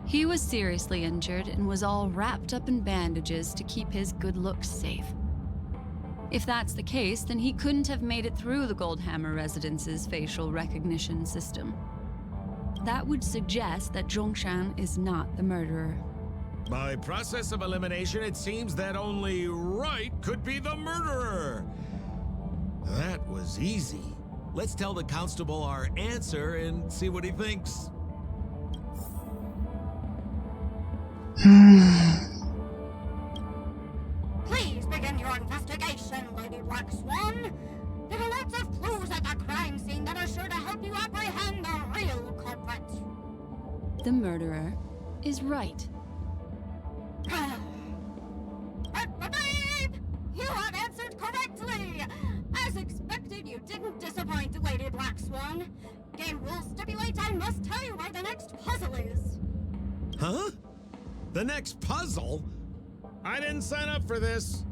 He was seriously injured and was all wrapped up in bandages to keep his good looks safe. If that's the case, then he couldn't have made it through the Goldhammer Residence's facial recognition system. That would suggest that Zhongshan is not the murderer. By process of elimination, it seems that only Wright could be the murderer. That was easy. Let's tell the constable our answer and see what he thinks. Please begin your investigation, Lady Black Swan. There are lots of clues at the crime scene that are sure to help you apprehend the real culprit. The murderer is Wright. Babe! You have answered correctly! As expected, you didn't disappoint, Lady Black Swan. Game rules stipulate I must tell you where the next puzzle is. Huh? The next puzzle? I didn't sign up for this.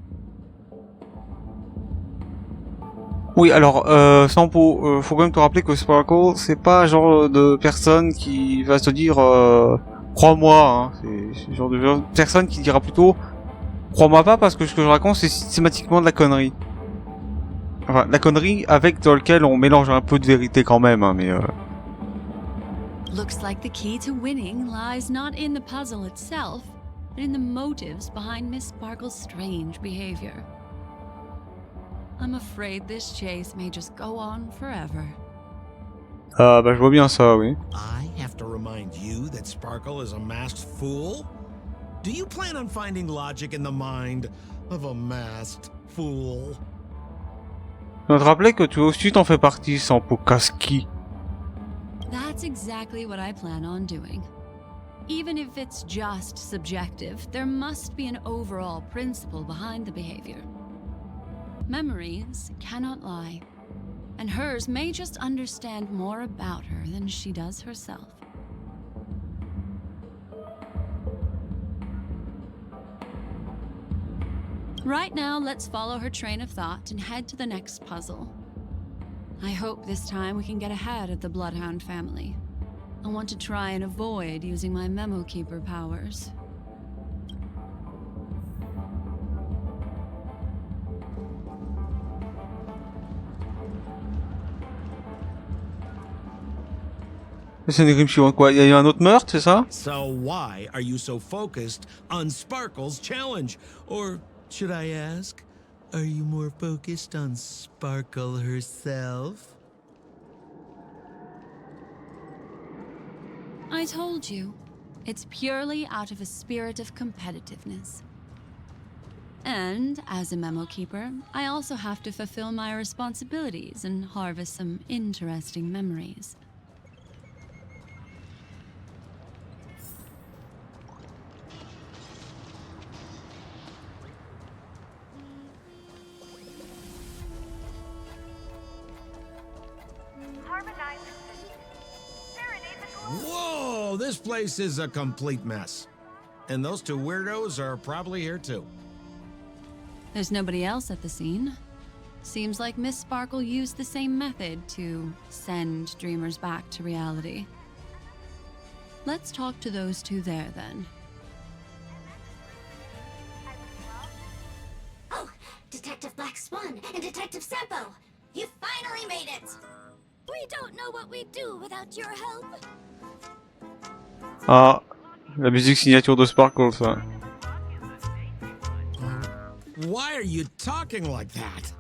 Oui, alors, Sampo, faut quand même te rappeler que Sparkle, c'est pas un genre de personne qui va te dire crois-moi, hein. C'est le genre de personne qui dira plutôt crois-moi pas parce que ce que je raconte c'est systématiquement de la connerie. Enfin, de la connerie avec dans lequel on mélange un peu de vérité quand même, hein, mais Looks like the key to winning lies not in the puzzle itself, but in the motives behind Miss Sparkle's strange behavior. I'm afraid this chase may just go on forever. bah je vois bien ça, oui. I have to remind you that Sparkle is a masked fool? Do you plan on finding logic in the mind of a masked fool? Je te rappeler que toi aussi t'en fais partie, Sampo Kaski. That's exactly what I plan on doing. Even if it's just subjective, there must be an overall principle behind the behavior. Memories cannot lie, and hers may just understand more about her than she does herself. Right now, let's follow her train of thought and head to the next puzzle. I hope this time we can get ahead of the Bloodhound family. I want to try and avoid using my Memo Keeper powers. C'est une énigme suivante quoi? Il y a eu un autre meurtre, c'est ça? So why are you so focused on Sparkle's challenge? Or should I ask, are you more focused on Sparkle herself? I told you, it's purely out of a spirit of competitiveness. And as a Memo Keeper, I also have to fulfill my responsibilities and harvest some interesting memories. Whoa, this place is a complete mess. And those two weirdos are probably here too. There's nobody else at the scene. Seems like Miss Sparkle used the same method to send dreamers back to reality. Let's talk to those two there then. Oh, Detective Black Swan and Detective Sampo! You finally made it! We don't know what we'd do without your help. Ah, la musique signature de Sparkle, ça. Why are you talking like that?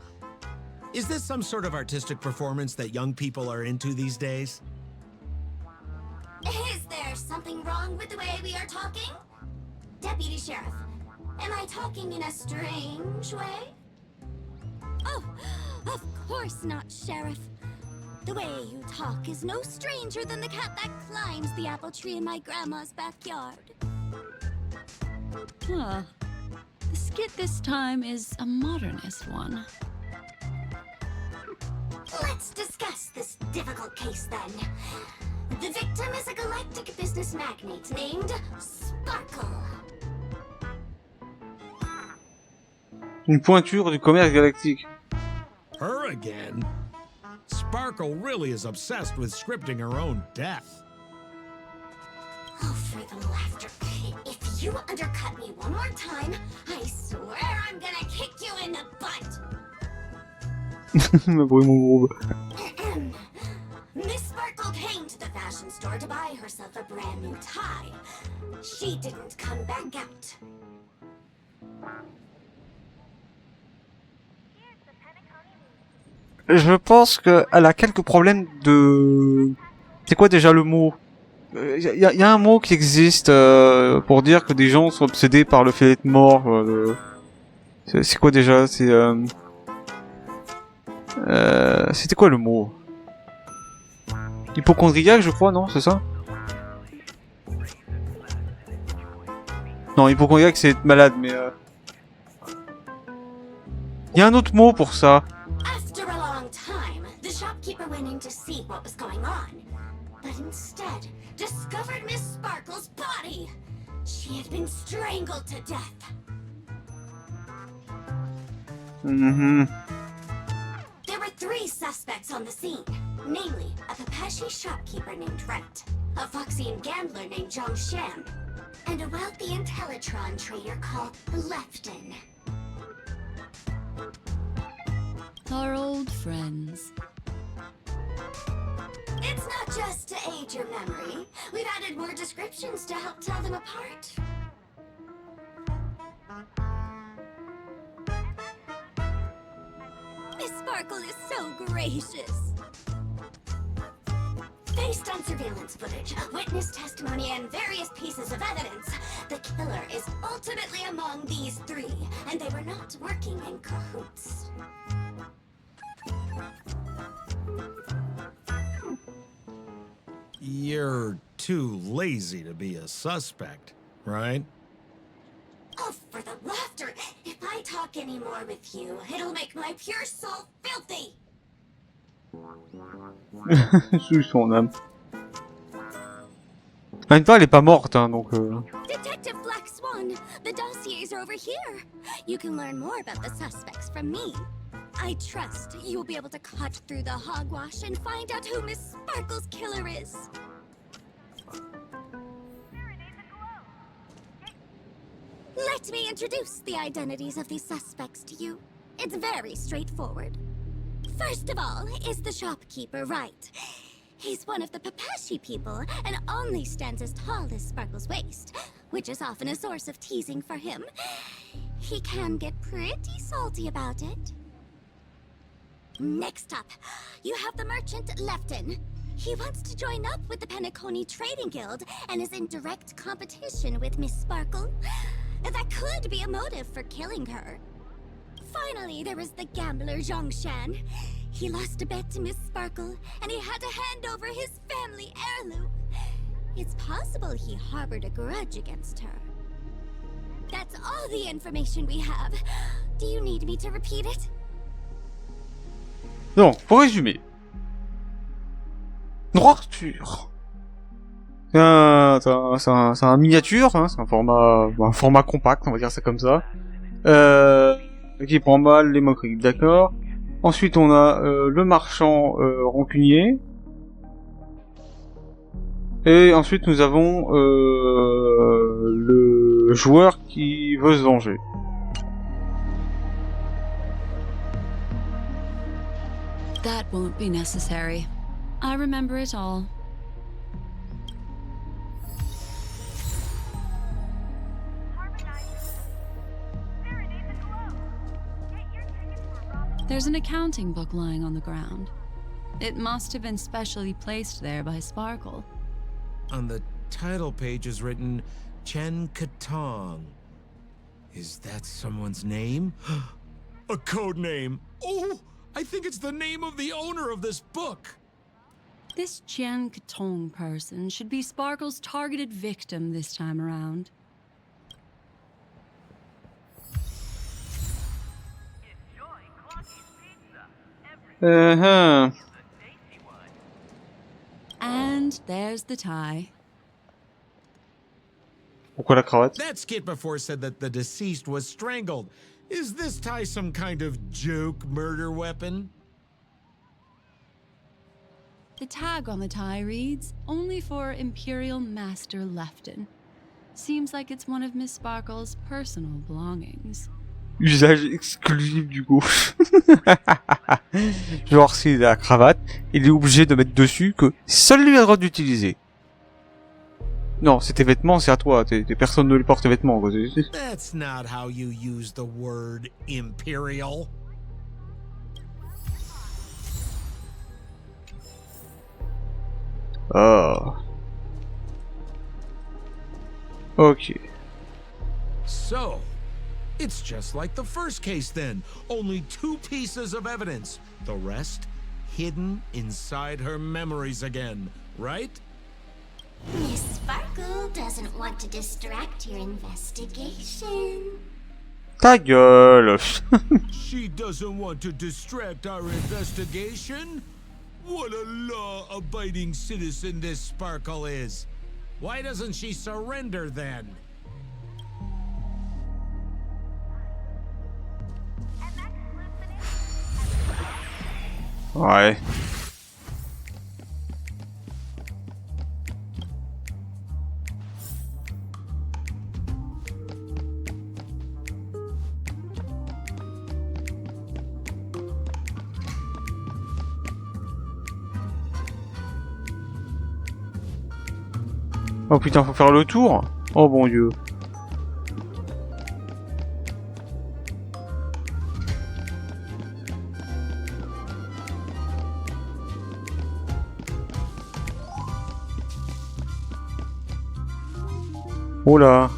Is this some sort of artistic performance that young people are into these days? Is there something wrong with the way we are talking? Deputy Sheriff, am I talking in a strange way? Oh, of course not, Sheriff. The way you talk is no stranger than the cat that climbs the apple tree in my grandma's backyard. Huh. The skit this time is a modernist one. Let's discuss this difficult case then. The victim is a galactic business magnate named Sparkle. Une pointure du commerce galactique. Her again? Sparkle really is obsessed with scripting her own death. Oh, for the laughter. If you undercut me one more time, I swear I'm gonna kick you in the butt. Miss Sparkle came to the fashion store to buy herself a brand new tie. She didn't come back out. Je pense qu'elle a quelques problèmes de... C'est quoi déjà le mot? Y a un mot qui existe pour dire que des gens sont obsédés par le fait d'être morts. C'est quoi déjà? C'était quoi le mot? Hypochondriaque, je crois, non? C'est ça? Non, hypochondriaque, c'est être malade, mais... Y a un autre mot pour ça. After a long time, the shopkeeper went in to see what was going on, but instead discovered Miss Sparkle's body. She had been strangled to death. Mm-hmm. There were 3 suspects on the scene, namely a Pepeshi shopkeeper named Wright, a Foxian gambler named Zhang Shan, and a wealthy Intellitron trader called Lefton. Our old friends. It's not just to aid your memory. We've added more descriptions to help tell them apart. Miss Sparkle is so gracious. Based on surveillance footage, witness testimony, and various pieces of evidence, the killer is ultimately among these 3, and they were not working in cahoots. You're too lazy to be a suspect, right? Oh, for the laughter! If I talk any more with you, it'll make my pure soul filthy! Sous son âme. En même temps, elle est pas morte, hein, donc... Detective Black Swan, the dossiers are over here. You can learn more about the suspects from me. I trust you will be able to cut through the hogwash and find out who Miss Sparkle's killer is. Let me introduce the identities of these suspects to you. It's very straightforward. First of all is the shopkeeper, right? He's one of the Papashi people and only stands as tall as Sparkle's waist, which is often a source of teasing for him. He can get pretty salty about it. Next up, you have the merchant Lefton. He wants to join up with the Penacony Trading Guild and is in direct competition with Miss Sparkle. That could be a motive for killing her. Finally, there is the gambler Zhongshan. He lost a bet to Miss Sparkle, and he had to hand over his family heirloom. It's possible he harbored a grudge against her. That's all the information we have. Do you need me to repeat it? Donc, pour résumer. Noirture. C'est un miniature, hein, c'est un format compact, on va dire ça comme ça. Qui prend mal les moqueries, d'accord. Ensuite, on a le marchand rancunier. Et ensuite, nous avons le joueur qui veut se venger. That won't be necessary. I remember it all. There's an accounting book lying on the ground. It must have been specially placed there by Sparkle. On the title page is written Chen Katong. Is that someone's name? A code name. Oh, I think it's the name of the owner of this book. This Jian Katong person should be Sparkle's targeted victim this time around. And there's the tie. Pourquoi la cravate? That skit before said that the deceased was strangled. Is this tie some kind of joke murder weapon? The tag on the tie reads, "Only for Imperial Master Lefton." Seems like it's one of Miss Sparkle's personal belongings. Usage exclusif du gauche. Genre, c'est la cravate, il est obligé de mettre dessus que seul lui a le droit d'utiliser. Non, c'est tes vêtements, c'est à toi. Personne ne les porte tes vêtements, quoi. That's not how you use the word imperial. Ah. Ok. So, it's just like the first case then. Only 2 pieces of evidence. The rest hidden inside her memories again, right? Miss Sparkle doesn't want to distract your investigation. Ta gueule. She doesn't want to distract our investigation? What a law-abiding citizen this Sparkle is. Why doesn't she surrender then? Ouais. Oh putain, faut faire le tour. Oh bon Dieu. Oh là.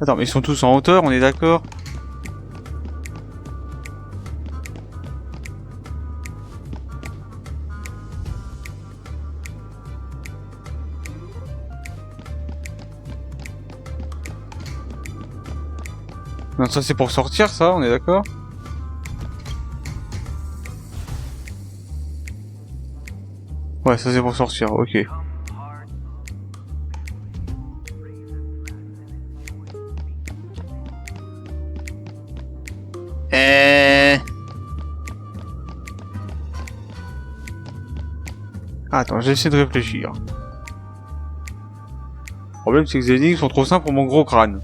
Attends, mais ils sont tous en hauteur, on est d'accord? Non, ça c'est pour sortir, ça, on est d'accord? Ouais, ça c'est pour sortir, ok. Attends, j'essaie de réfléchir. Le problème c'est que les énigmes sont trop simples pour mon gros crâne.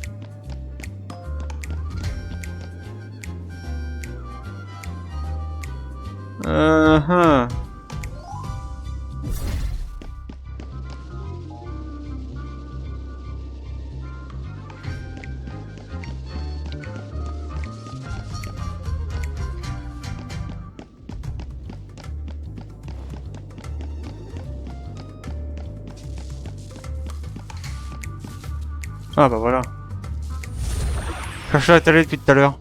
Ah bah voilà. Cache la télé depuis tout à l'heure.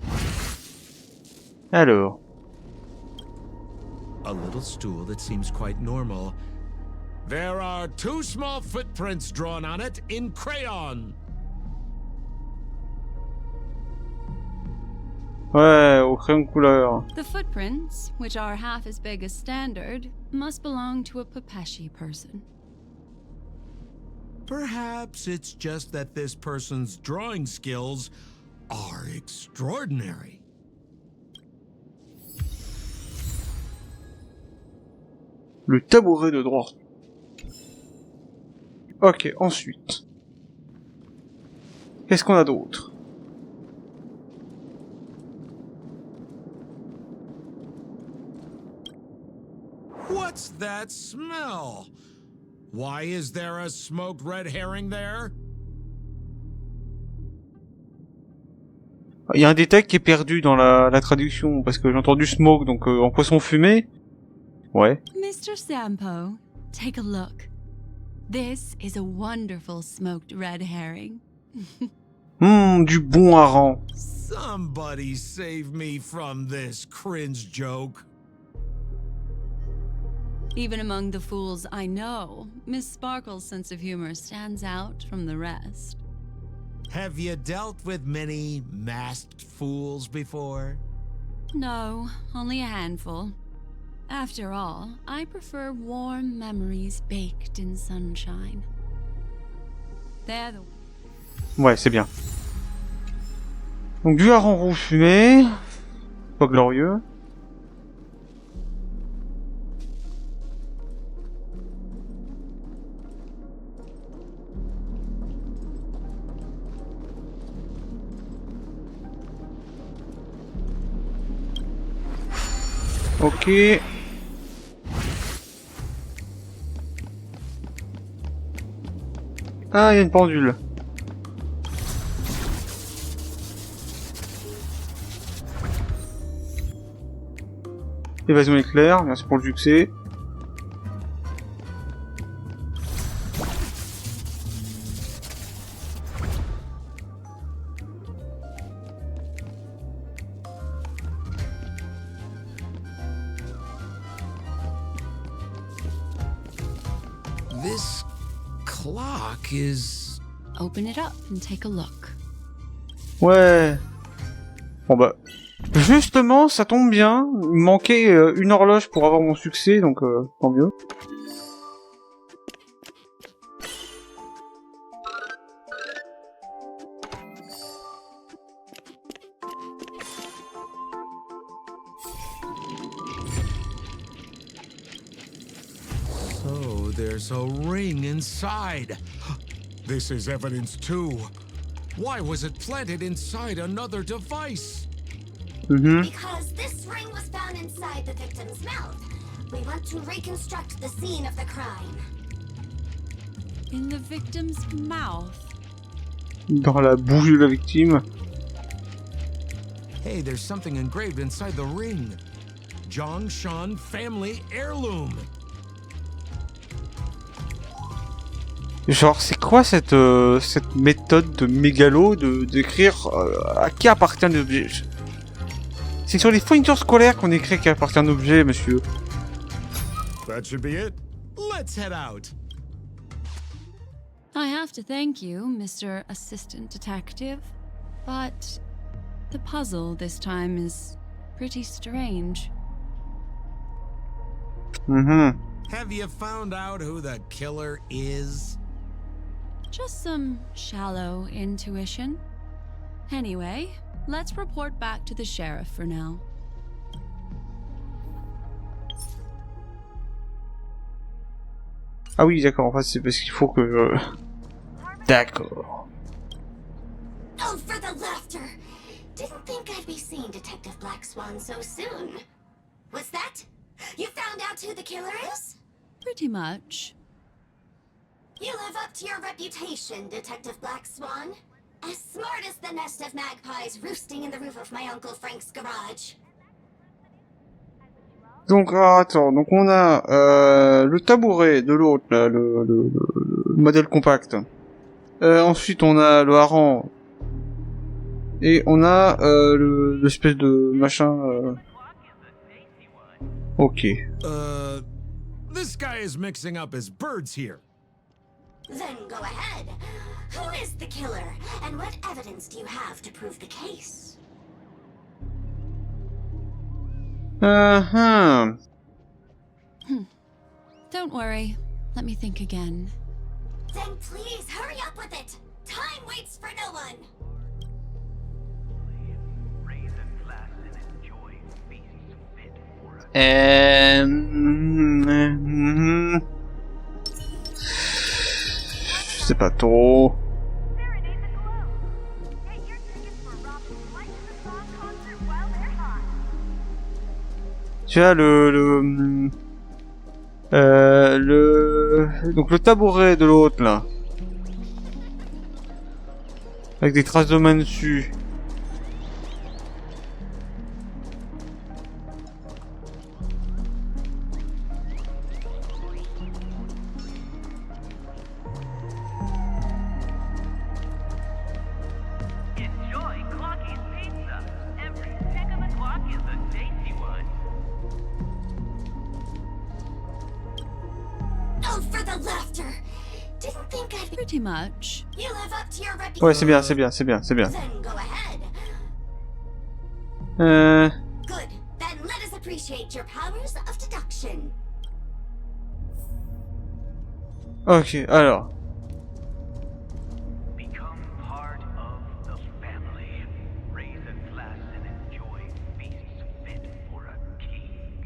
Alors. A little stool that seems quite normal. There are 2 small footprints drawn on it in crayon. Ouais, au crayon de couleur. The footprints, which are half as big as standard, must belong to a Kbps person. Perhaps it's just that this person's drawing skills are extraordinary. Le tabouret de droit. Ok, ensuite. Qu'est-ce qu'on a d'autre? What's that smell? Why is there a smoked red herring there? Il y a un détail qui est perdu dans la traduction, parce que j'ai entendu smoke, donc en poisson fumé. Ouais. Mr. Sampo, take a look. This is a wonderful smoked red herring. Du bon hareng. Somebody save me from this cringe joke. Even among the fools I know, Miss Sparkle's sense of humor stands out from the rest. Have you dealt with many masked fools before? No, only a handful. After all, I prefer warm memories baked in sunshine. They're the... Ouais, c'est bien. Donc du hareng rouge fumé. Pas glorieux. Ok. Ah, il y a une pendule. Évasion éclair, merci pour le succès. This clock is... Open it up and take a look. Ouais. Bon bah... Justement, ça tombe bien. Il me manquait une horloge pour avoir mon succès, donc tant mieux. So there's a ring inside. This is evidence too. Why was it planted inside another device? Because this ring was found inside the victim's mouth. We want to reconstruct the scene of the crime. In the victim's mouth? Dans la bouche de la victime. Hey, there's something engraved inside the ring. Zhongshan family heirloom. Genre, c'est quoi cette méthode de mégalo d'écrire à qui appartient l'objet? C'est sur les fournitures scolaires qu'on écrit à qui appartient un objet, monsieur. That should be it. Let's head out. I have to thank you, Mr. Assistant Detective, but the puzzle this time is pretty strange. Have you found out who the killer is? Just some shallow intuition. Anyway, let's report back to the sheriff for now. Ah oui, d'accord, en fait, c'est parce qu'il faut que je... D'accord. Oh, for the laughter! Didn't think I'd be seeing Detective Black Swan so soon. What's that? You found out who the killer is? Pretty much. You live up to your reputation, Detective Black Swan. As smart as the nest of magpies roosting in the roof of my Uncle Frank's garage. Donc, attends, donc on a le tabouret de l'autre, là, le modèle compact. Ensuite, on a le hareng. Et on a l'espèce de machin... Ok. This guy is mixing up his birds here. Then go ahead. Who is the killer, and what evidence do you have to prove the case? Don't worry. Let me think again. Then please hurry up with it. Time waits for no one. Je sais pas trop. Tu as donc le tabouret de l'autre là, avec des traces de main dessus. Pretty much. You live up to your reputation. Ouais, c'est bien, c'est bien, c'est bien, c'est bien. Then go ahead. Good. Then let us appreciate your powers of deduction. Ok, alors. Become part of the family. Raise a glass and enjoy feasts fit for a king.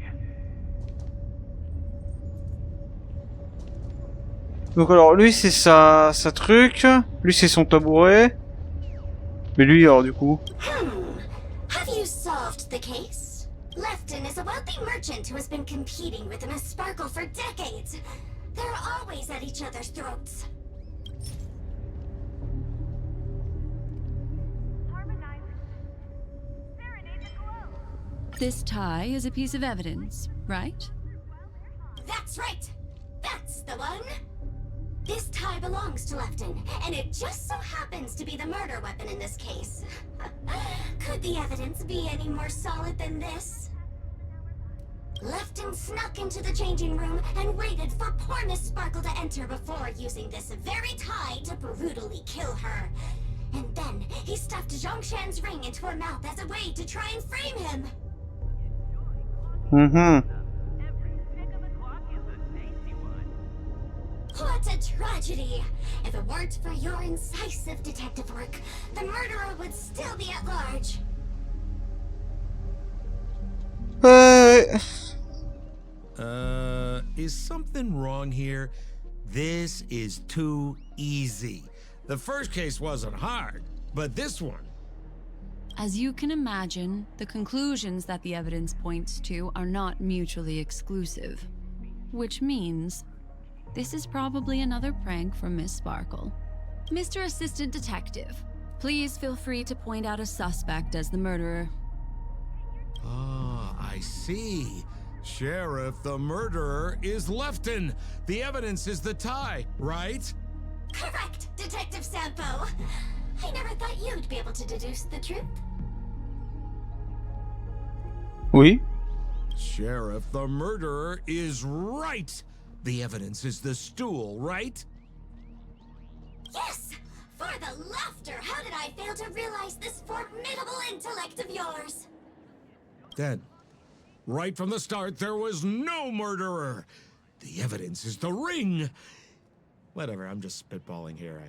Donc alors, lui c'est sa truc, lui c'est son tabouret. Mais lui alors du coup... Have you solved the case? Lefton is a wealthy merchant who has been competing with Miss Sparkle for decades. They're always at each other's throats. This tie is a piece of evidence, right? That's right! That's the one! This tie belongs to Lefton, and it just so happens to be the murder weapon in this case. Could the evidence be any more solid than this? Lefton snuck into the changing room and waited for poor Miss Sparkle to enter before using this very tie to brutally kill her. And then he stuffed Zhongshan's ring into her mouth as a way to try and frame him. What a tragedy! If it weren't for your incisive detective work, the murderer would still be at large. Is something wrong here? This is too easy. The first case wasn't hard, but this one... As you can imagine, the conclusions that the evidence points to are not mutually exclusive. Which means... this is probably another prank from Miss Sparkle. Mr. Assistant Detective, please feel free to point out a suspect as the murderer. Ah, I see. Sheriff, the murderer is Lefton. The evidence is the tie, right? Detective Sampo. I never thought you'd be able to deduce the truth. Oui. Sheriff, the murderer is right. The evidence is the stool, right? Yes! For the laughter, how did I fail to realize this formidable intellect of yours? Then, right from the start, there was no murderer. The evidence is the ring. Whatever, I'm just spitballing here.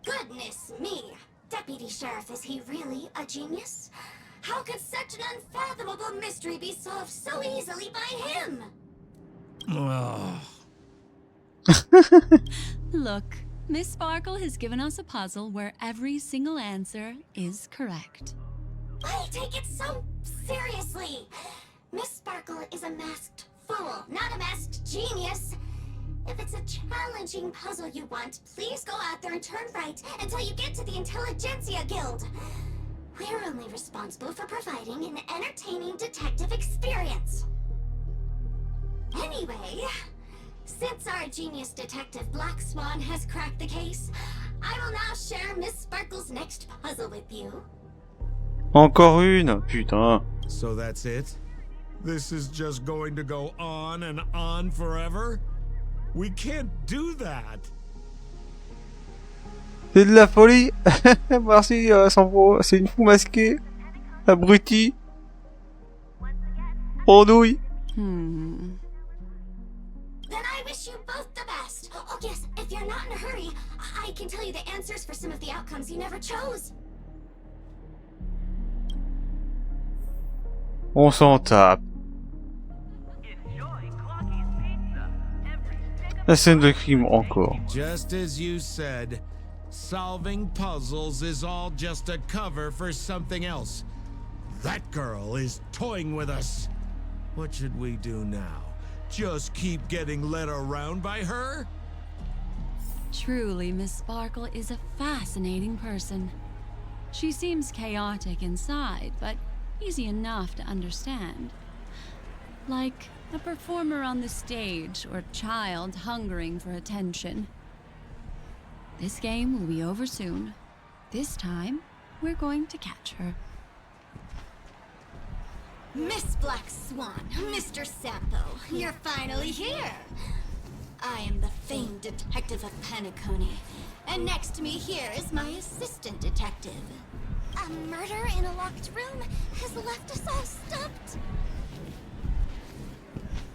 Goodness me! Deputy Sheriff, is he really a genius? How could such an unfathomable mystery be solved so easily by him? Look, Miss Sparkle has given us a puzzle where every single answer is correct. Why take it so seriously? Miss Sparkle is a masked fool, not a masked genius. If it's a challenging puzzle you want, please go out there and turn right until you get to the Intelligentsia Guild. We're only responsible for providing an entertaining detective experience. Anyway, since our genius detective Black Swan has cracked the case, I will now share Miss Sparkle's next puzzle with you. Encore une, putain. So that's it? This is just going to go on and on forever? We can't do that. C'est de la folie. Merci, c'est une fou masquée. Abruti. Andouille. Then I wish you both the best. Oh yes, if you're not in a hurry, I can tell you the answers for some of the outcomes you never chose. On s'en tape. La scène de crime encore. Just as you said, solving puzzles is all just a cover for something else. That girl is toying with us. What should we do now? Just keep getting led around by her? Truly, Miss Sparkle is a fascinating person. She seems chaotic inside, but easy enough to understand. Like a performer on the stage or child hungering for attention. This game will be over soon. This time, we're going to catch her. Miss Black Swan, Mr. Sampo, you're finally here. I am the famed detective of Paniconi, and next to me here is my assistant detective. A murder in a locked room has left us all stumped.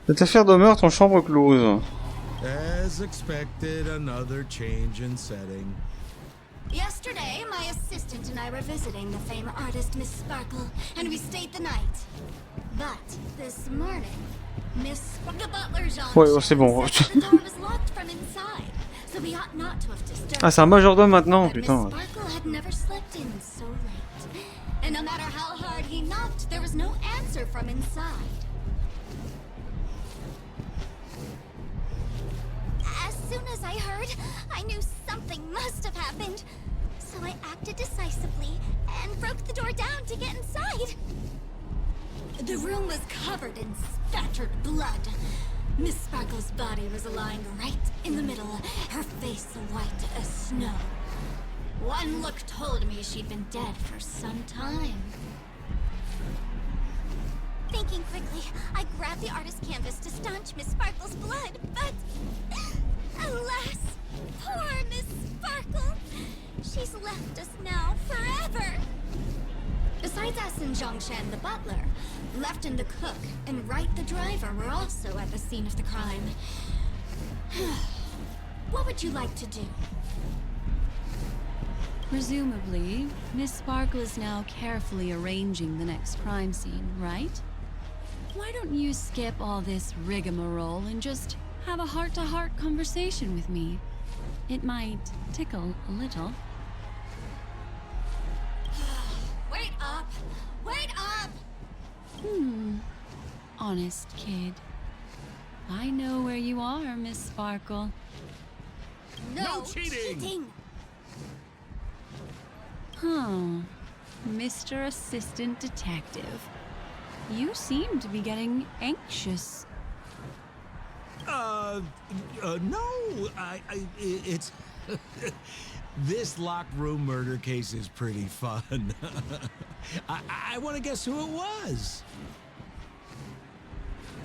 Cette affaire de meurtre en chambre close. As expected, another change in setting. Yesterday, my assistant and I were visiting the famed artist Miss Sparkle, and we stayed the night. But this morning, the butler Jean Ouais, c'est bon. said the door was locked from inside, so we ought not to have disturbed. Ah, c'est un majordome maintenant, But putain. Miss Sparkle had never slept in so late, and no matter how hard he knocked, there was no answer from inside. As soon as I heard, I knew something must have happened. So I acted decisively and broke the door down to get inside. The room was covered in spattered blood. Miss Sparkle's body was lying right in the middle, her face white as snow. One look told me she'd been dead for some time. Thinking quickly, I grabbed the artist's canvas to staunch Miss Sparkle's blood, but alas, poor Miss Sparkle. She's left us now forever. Besides us and Zhongshan the butler, Lefton the cook and Wright the driver were also at the scene of the crime. What would you like to do? Presumably, Miss Sparkle is now carefully arranging the next crime scene, right? Why don't you skip all this rigmarole and just have a heart-to-heart conversation with me? It might tickle a little. Wait up! Wait up! Honest kid. I know where you are, Miss Sparkle. No cheating! Huh. Mr. Assistant Detective. You seem to be getting anxious. No, it's... This locked room murder case is pretty fun. I want to guess who it was.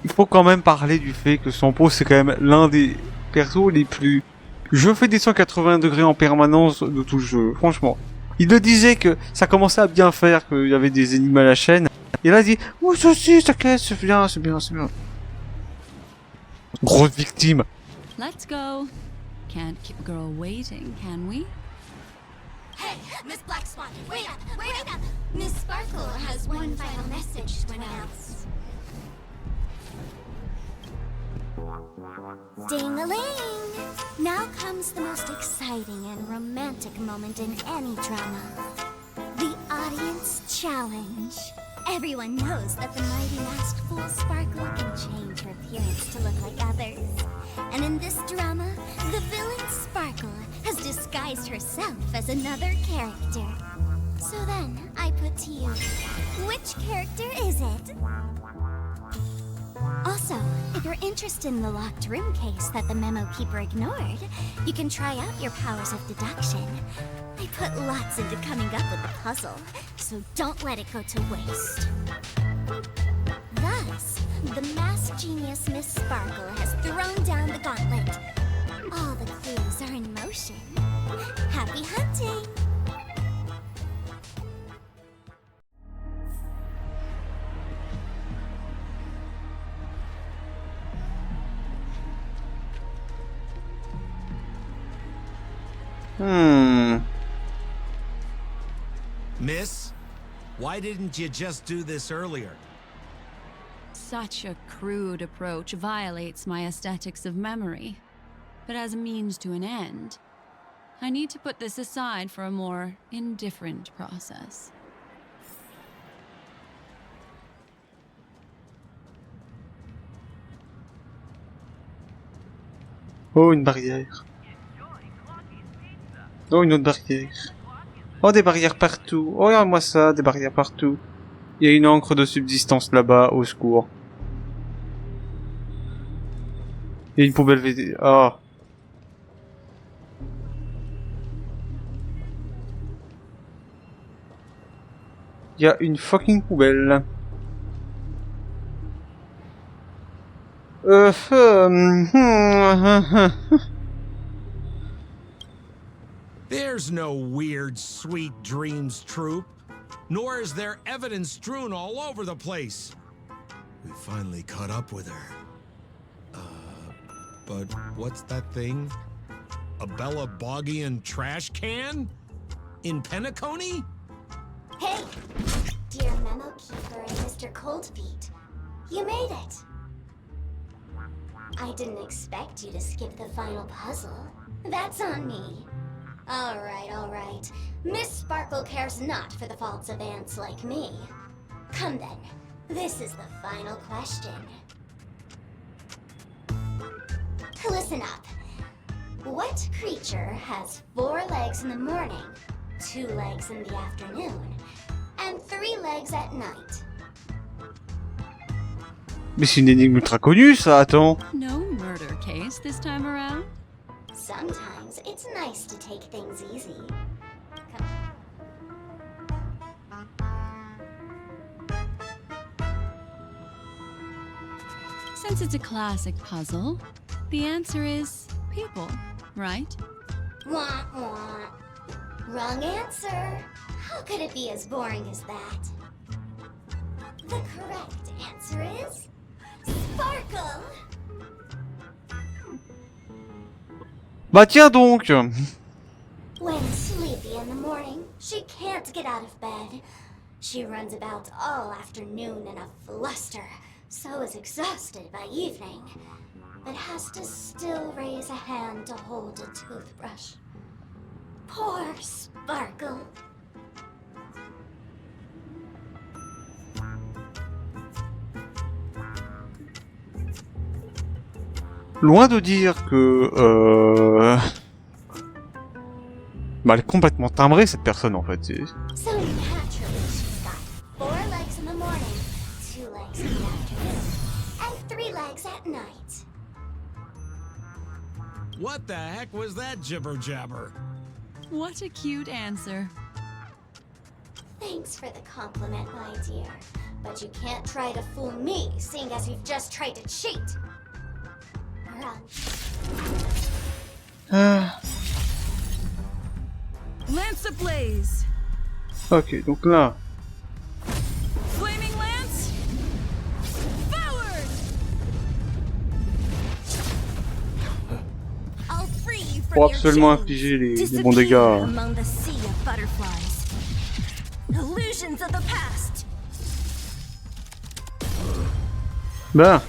Il faut quand même parler du fait que son pot, c'est quand même l'un des persos les plus... Je fais des 180 degrés en permanence de tout le jeu, franchement. Il me disait que ça commençait à bien faire, qu'il y avait des énigmes à la chaîne. Et là, il dit, oh, ceci, t'inquiète, c'est bien, c'est bien, c'est bien. Grosse victime. Let's go. Can't keep a girl waiting, can we? Hey, Miss Black Swan, wait up, wait up! Miss Sparkle has one final message to announce. Ding-a-ling! Now comes the most exciting and romantic moment in any drama. The audience challenge. Everyone knows that the mighty masked fool Sparkle can change her appearance to look like others. And in this drama, the villain Sparkle has disguised herself as another character. So then, I put to you, which character is it? Also, if you're interested in the locked room case that the memo keeper ignored, you can try out your powers of deduction. I put lots into coming up with the puzzle, so don't let it go to waste. Thus, the masked genius Miss Sparkle has thrown down the gauntlet. All the clues are in motion. Happy hunting! Miss, why didn't you just do this earlier? Such a crude approach violates my aesthetics of memory. But as a means to an end, I need to put this aside for a more indifferent process. Oh, une barrière. Oh, une autre barrière. Oh, des barrières partout. Oh, regarde-moi ça, des barrières partout. Il y a une encre de subsistance là-bas, au secours. Il y a une poubelle VD. Oh. Il y a une fucking poubelle. There's no weird, sweet dreams troop. Nor is there evidence strewn all over the place. We finally caught up with her. But what's that thing? A Bella Boggian trash can? In Penacony? Hey, dear Memo Keeper and Mr. Coldfeet, you made it. I didn't expect you to skip the final puzzle. That's on me. All right. Miss Sparkle cares not for the faults of ants like me. Come then, this is the final question. Listen up. What creature has 4 legs in the morning, 2 legs in the afternoon, and 3 legs at night? Mais c'est une énigme ultra connue, ça, attends. No murder case this time around? Sometimes it's nice to take things easy. Since it's a classic puzzle, the answer is people, right? Wah, wah. Wrong answer. How could it be as boring as that? The correct answer is Sparkle. Bah tiens donc. When sleepy in the morning, she can't get out of bed. She runs about all afternoon in a fluster, so is exhausted by evening, but has to still raise a hand to hold a toothbrush. Poor Sparkle. Loin de dire que... Bah, elle est complètement timbrée, cette personne, en fait. So naturally, she's got 4 legs in the morning, 2 legs in the afternoon, and 3 legs at night. What the heck was that jibber jabber? What a cute answer. Thanks for the compliment, my dear. But you can't try to fool me, seeing as you've just tried to cheat. Lance ablaze. Ok, donc là. Flaming lance. Forward. I'll free you from Pour your absolument chains. infliger les Disappear bons dégâts. among the sea of butterflies. Illusions of the past. Ben.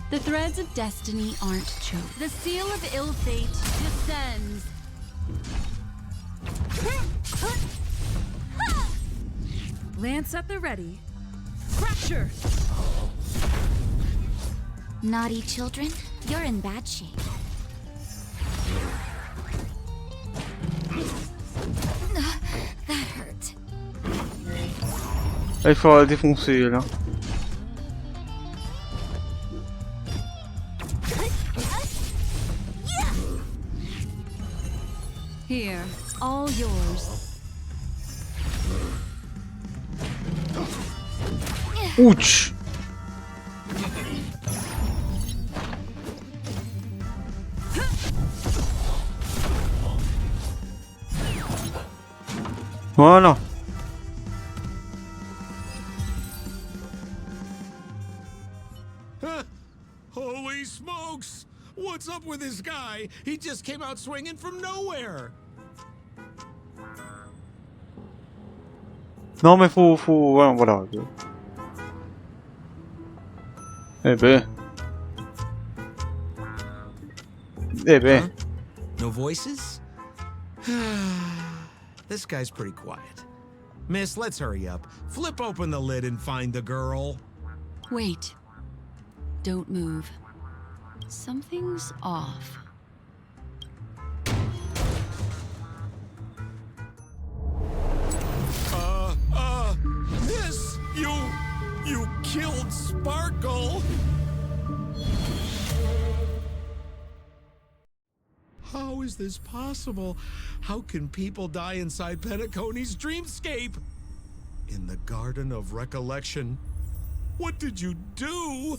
The threads of destiny aren't choked. The seal of ill fate descends. Lance at the ready. Fracture. Naughty children, you're in bad shape. That hurt. Là, il faudra la défoncer là. Here, all yours. Ouch. Voilà. Holy smokes! What's up with this guy? He just came out swinging from nowhere. Non mais faut voilà. Eh ben. Eh ben. Huh? No voices? This guy's pretty quiet. Miss, let's hurry up. Flip open the lid and find the girl. Wait. Don't move. Something's off. Miss, you killed Sparkle. How is this possible? How can people die inside Penacony's dreamscape? In the Garden of Recollection. What did you do?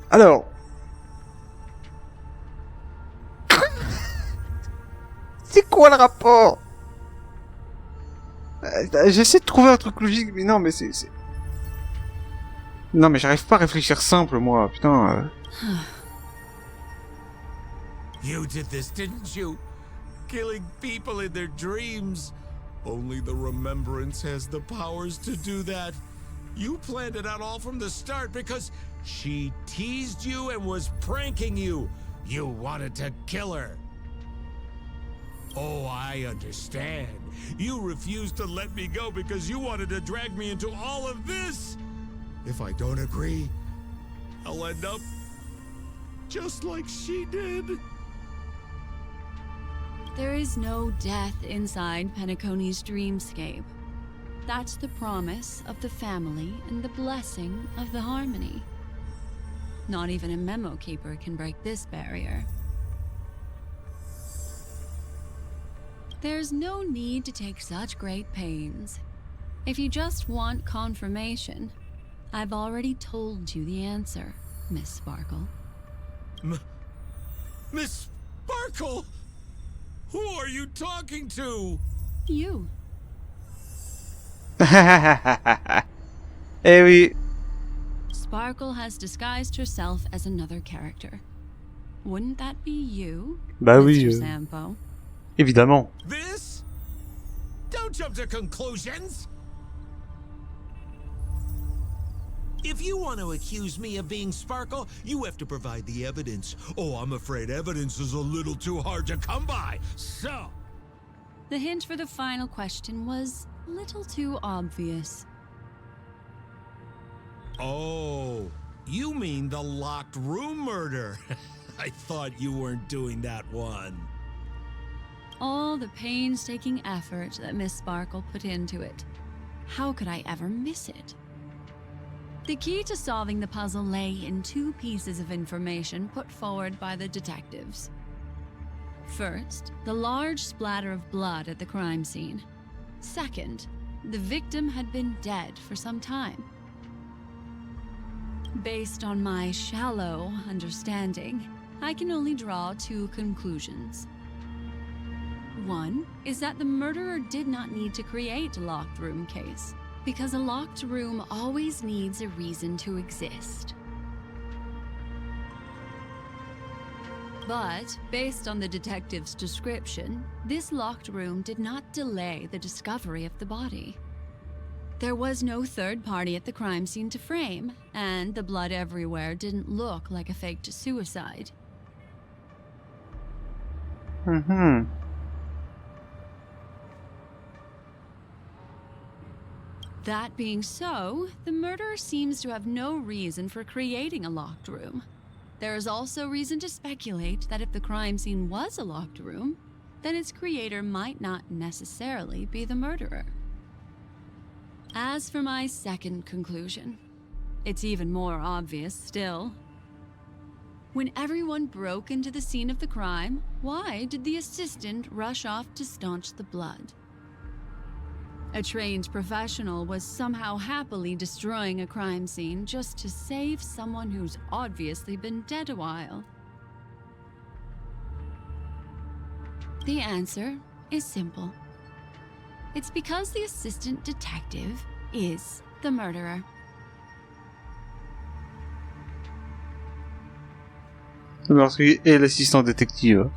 Alors. C'est quoi le rapport? J'essaie de trouver un truc logique, mais non, mais c'est... Non, mais j'arrive pas à réfléchir simple, moi, putain. You did this, didn't you? Killing people in their dreams. Only the Remembrance has the powers to do that. You planned it out all from the start because she teased you and was pranking you. You wanted to kill her. Oh, I understand. You refused to let me go because you wanted to drag me into all of this. If I don't agree, I'll end up just like she did. There is no death inside Penacony's dreamscape. That's the promise of the family and the blessing of the harmony. Not even a memo keeper can break this barrier. There's no need to take such great pains. If you just want confirmation, I've already told you the answer, Miss Sparkle. Miss Sparkle? Who are you talking to? You. Eh oui. Sparkle has disguised herself as another character. Wouldn't that be you, Bah oui. Mr. Sampo? Évidemment. This? Don't jump to conclusions! If you want to accuse me of being Sparkle, you have to provide the evidence. Oh, I'm afraid evidence is a little too hard to come by. So... The hint for the final question was a little too obvious. Oh, You mean the locked room murder. I thought you weren't doing that one. All the painstaking effort that Miss Sparkle put into it. How could I ever miss it? The key to solving the puzzle lay in two pieces of information put forward by the detectives. First, the large splatter of blood at the crime scene. Second, the victim had been dead for some time. Based on my shallow understanding, I can only draw two conclusions. One is that the murderer did not need to create a locked room case, because a locked room always needs a reason to exist. But, based on the detective's description, this locked room did not delay the discovery of the body. There was no third party at the crime scene to frame, and the blood everywhere didn't look like a faked suicide. That being so, the murderer seems to have no reason for creating a locked room. There is also reason to speculate that if the crime scene was a locked room, then its creator might not necessarily be the murderer. As for my second conclusion, it's even more obvious still. When everyone broke into the scene of the crime, why did the assistant rush off to staunch the blood? A trained professional was somehow happily destroying a crime scene just to save someone who's obviously been dead a while. The answer is simple. It's because the assistant detective is the murderer. Le meurtrier est l'assistant détective.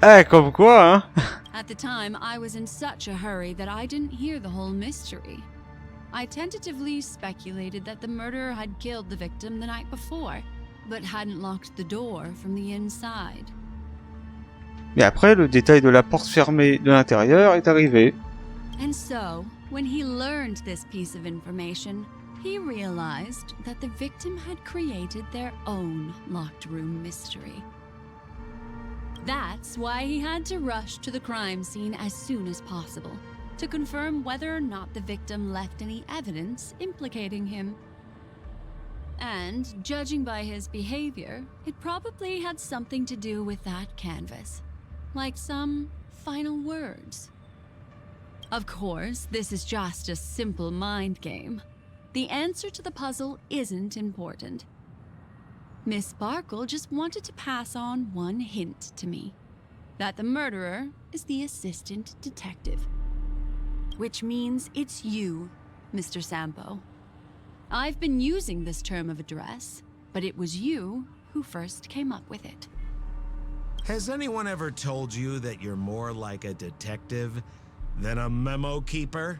Eh, comme quoi, hein? At the time, I was in such a hurry that I didn't hear the whole mystery. I tentatively speculated that the murderer had killed the victim the night before, but hadn't locked the door from the inside. Mais après, le détail de la porte fermée de l'intérieur est arrivé. And so, when he learned this piece of information, he realized that the victim had created their own locked room mystery. That's why he had to rush to the crime scene as soon as possible, to confirm whether or not the victim left any evidence implicating him. And, judging by his behavior, it probably had something to do with that canvas, like some final words. Of course, this is just a simple mind game. The answer to the puzzle isn't important. Miss Sparkle just wanted to pass on one hint to me, that the murderer is the assistant detective. Which means it's you, Mr. Sampo. I've been using this term of address, but it was you who first came up with it. Has anyone ever told you that you're more like a detective than a memo keeper?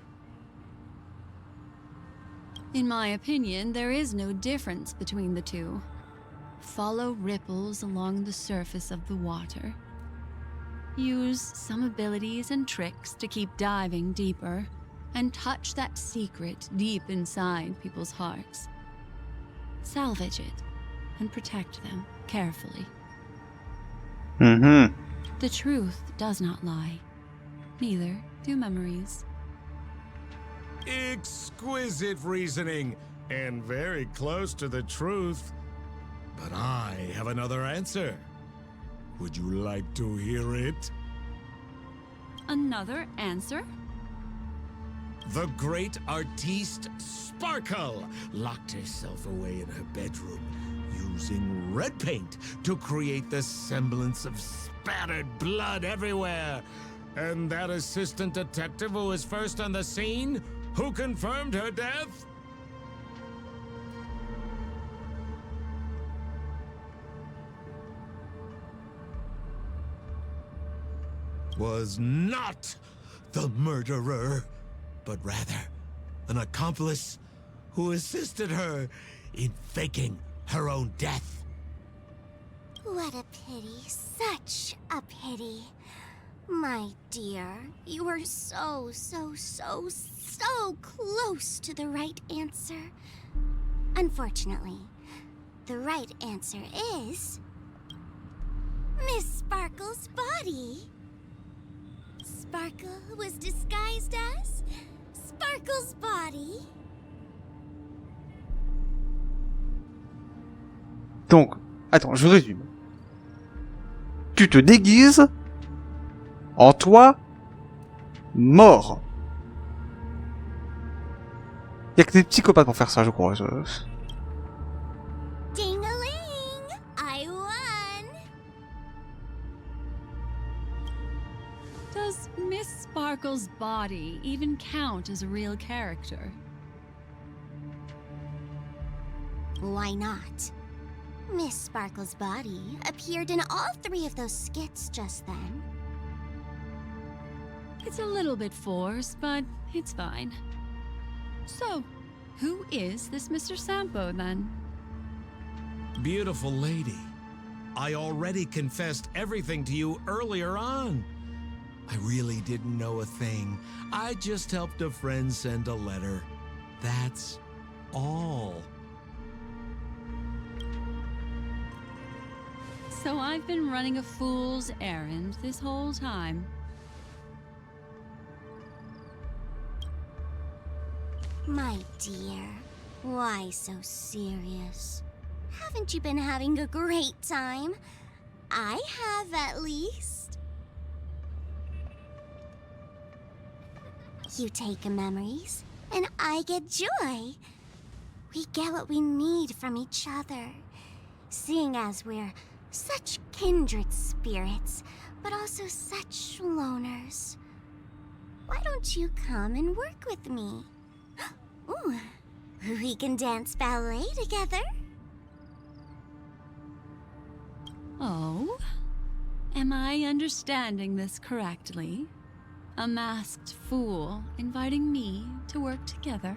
In my opinion, there is no difference between the two. Follow ripples along the surface of the water. Use some abilities and tricks to keep diving deeper, and touch that secret deep inside people's hearts. Salvage it, and protect them carefully. The truth does not lie. Neither do memories. Exquisite reasoning, and very close to the truth. But I have another answer. Would you like to hear it? Another answer? The great artiste Sparkle locked herself away in her bedroom using red paint to create the semblance of spattered blood everywhere. And that assistant detective who was first on the scene, who confirmed her death? Was not the murderer, but rather an accomplice who assisted her in faking her own death. What a pity, such a pity. My dear, you were so close to the right answer. Unfortunately, the right answer is... Miss Sparkle's body. Sparkle was disguised as Sparkle's body. Donc, attends, je résume. Tu te déguises en toi mort. Y'a que des psychopathes pour faire ça, je crois. Ding-a-ling! I won! Does Miss Sparkle's body even count as a real character? Why not? Miss Sparkle's body appeared in all 3 of those skits just then. It's a little bit forced, but it's fine. So, who is this Mr. Sampo, then? Beautiful lady. I already confessed everything to you earlier on. I really didn't know a thing. I just helped a friend send a letter. That's all. So I've been running a fool's errand this whole time. My dear, why so serious? Haven't you been having a great time? I have, at least. You take memories, and I get joy. We get what we need from each other, seeing as we're such kindred spirits, but also such loners. Why don't you come and work with me? Ooh, we can dance ballet together. Oh? Am I understanding this correctly? A masked fool inviting me to work together?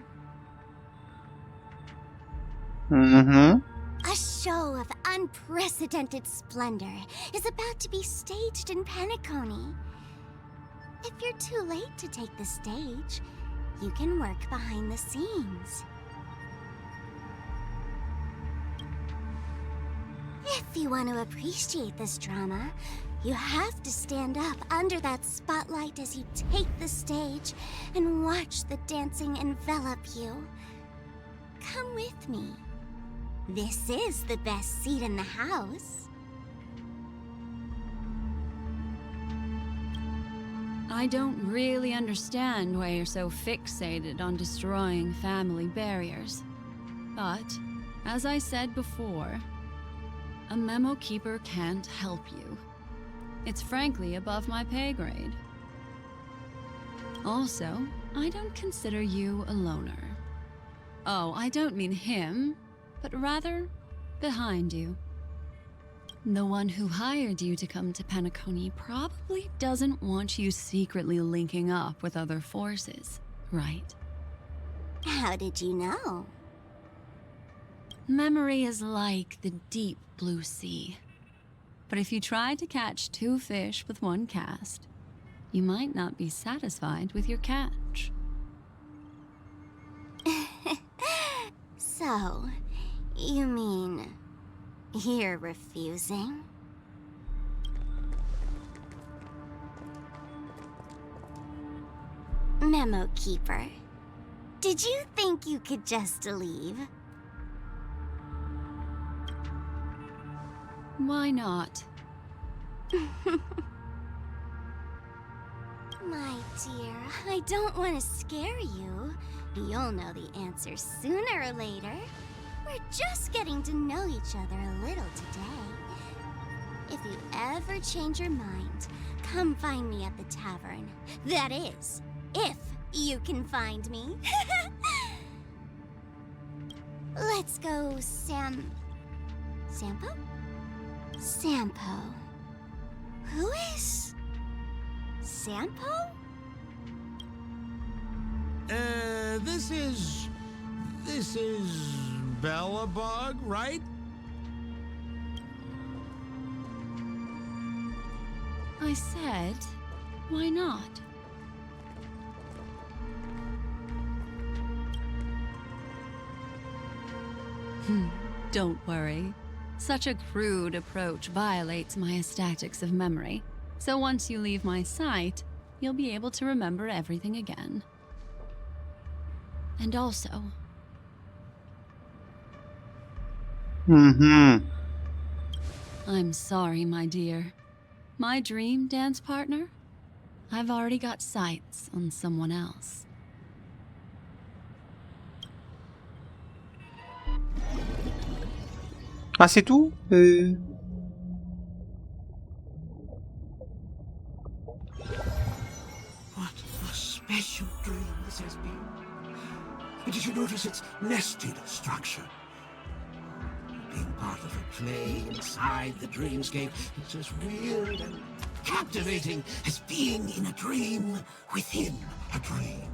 Mm-hmm. A show of unprecedented splendor is about to be staged in Penacony. If you're too late to take the stage, you can work behind the scenes. If you want to appreciate this drama, you have to stand up under that spotlight as you take the stage and watch the dancing envelop you. Come with me. This is the best seat in the house. I don't really understand why you're so fixated on destroying family barriers. But, as I said before, a memo keeper can't help you. It's frankly above my pay grade. Also, I don't consider you a loner. Oh, I don't mean him, but rather behind you. The one who hired you to come to Penacony probably doesn't want you secretly linking up with other forces, right? How did you know? Memory is like the deep blue sea. But if you try to catch 2 fish with 1 cast, you might not be satisfied with your catch. So, you mean you're refusing? Memo Keeper, did you think you could just leave? Why not? My dear, I don't want to scare you. You'll know the answer sooner or later. We're just getting to know each other a little today. If you ever change your mind, come find me at the tavern. That is, if you can find me. Let's go, Sampo? Sampo. Who is Sampo? This is Bellabog, right? I said, why not? Don't worry. Such a crude approach violates my statics of memory. So once you leave my sight, you'll be able to remember everything again. And also... I'm sorry, my dear. My dream dance partner? I've already got sights on someone else. Ah, c'est tout? What a special dream this has been. Did you notice its nested structure? Being part of a play inside the dreamscape is as weird and captivating as being in a dream within a dream.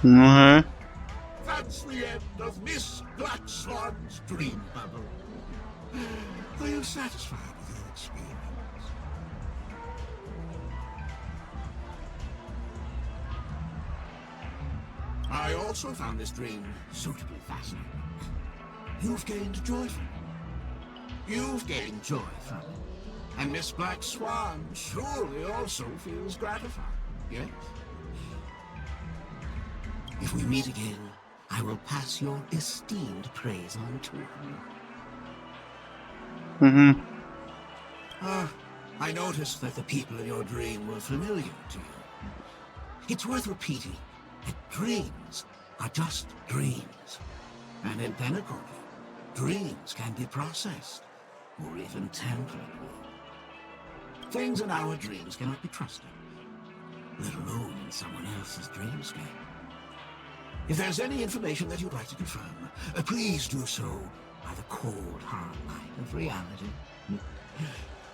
Ouais. That's the end of Miss Black Swan's dream bubble. Are you satisfied with your experience? I also found this dream suitably fascinating. You've gained joy from it. You've gained joy from it. And Miss Black Swan surely also feels gratified, yes? If we meet again, I will pass your esteemed praise on to her. I noticed that the people in your dream were familiar to you. It's worth repeating that dreams are just dreams. And in Pinnacle, dreams can be processed, or even tampered with. Things in our dreams cannot be trusted, let alone in someone else's dreamscape. If there's any information that you'd like to confirm, please do so by the cold, hard light of reality.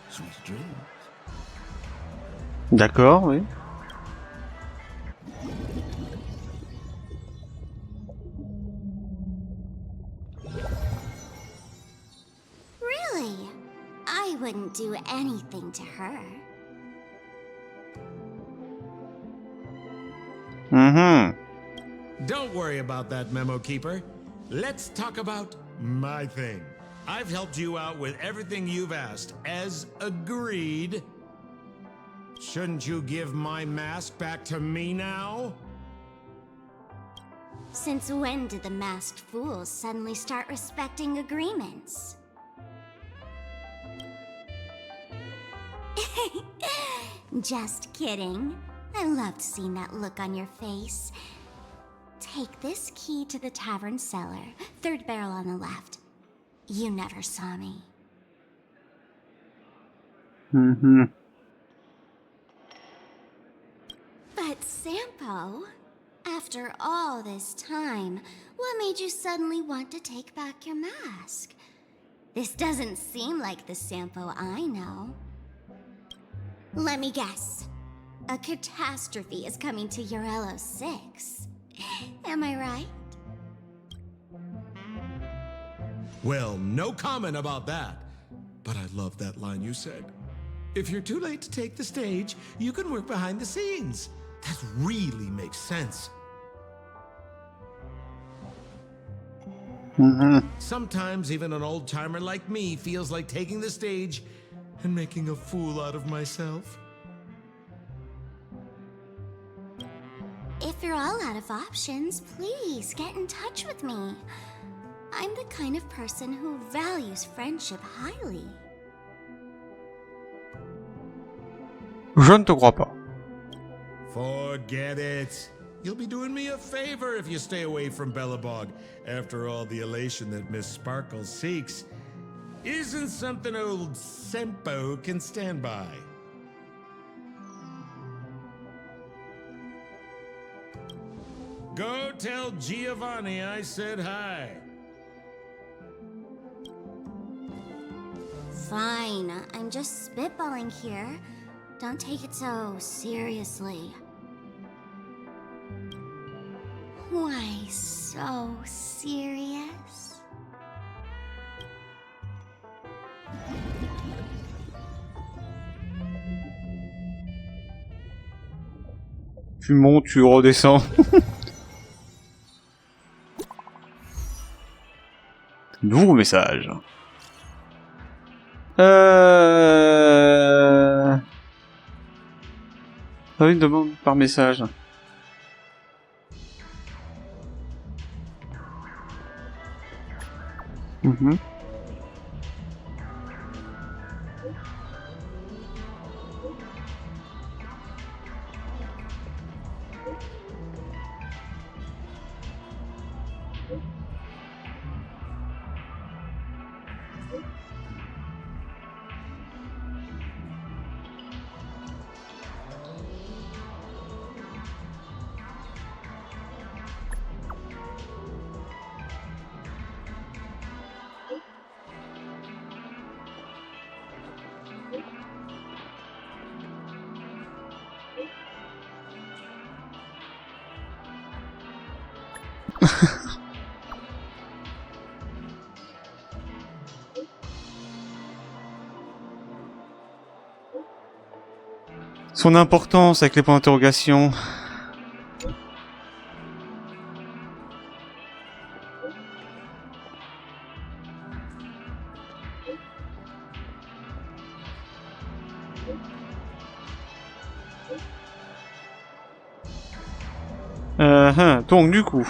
Sweet dreams. D'accord, oui. Really? I wouldn't do anything to her. Don't worry about that, Memo Keeper. Let's talk about my thing. I've helped you out with everything you've asked, as agreed. Shouldn't you give my mask back to me now? Since when did the masked fools suddenly start respecting agreements? Just kidding. I loved seeing that look on your face. Take this key to the tavern cellar, third barrel on the left. You never saw me. But Sampo, after all this time, what made you suddenly want to take back your mask? This doesn't seem like the Sampo I know. Let me guess. A catastrophe is coming to Urello 6. Am I right? Well, no comment about that. But I love that line you said. If you're too late to take the stage, you can work behind the scenes. That really makes sense. Sometimes even an old-timer like me feels like taking the stage and making a fool out of myself. If you're all out of options, please get in touch with me. I'm the kind of person who values friendship highly. Je ne te crois pas. Forget it. You'll be doing me a favor if you stay away from Bellabog. After all, the elation that Miss Sparkle seeks isn't something old Sempo can stand by. Go tell Giovanni I said hi. Fine, I'm just spitballing here. Don't take it so seriously. Why so serious? Tu montes, tu redescends. Nouveau message. Une demande par message. Mhm. Son importance avec les points d'interrogation. Donc du coup.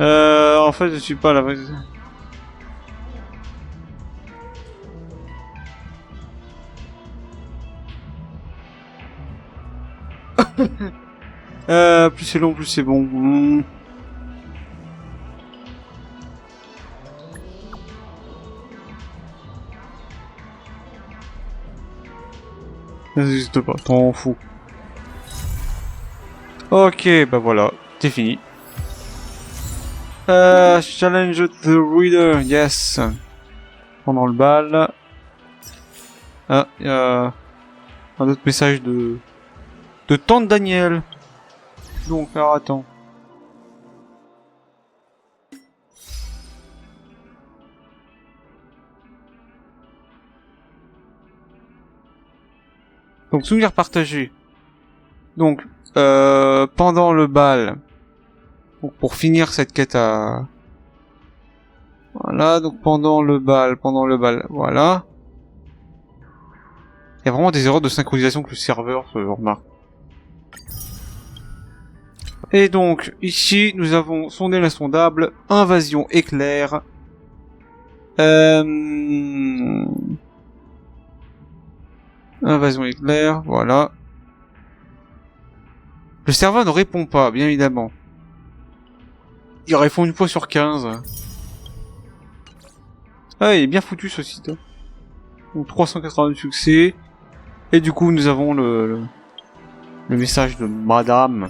En fait, je suis pas là. Plus c'est long, plus c'est bon. Ça n'existe pas, t'en fous. Ok, bah voilà, c'est fini. Challenge the reader, yes. Pendant le bal. Ah, il y a un autre message de tante Daniel. Donc, alors attends. Donc, souvenir partagé. Donc, pendant le bal. Donc, pour finir cette quête à... Voilà, donc pendant le bal, voilà. Il y a vraiment des erreurs de synchronisation que le serveur se remarque. Et donc, ici, nous avons sondé l'insondable, invasion éclair. Invasion éclair, voilà. Le serveur ne répond pas, bien évidemment. Il répond une fois sur 15. Ah, il est bien foutu ce site. Donc 382 succès. Et du coup, nous avons le message de madame.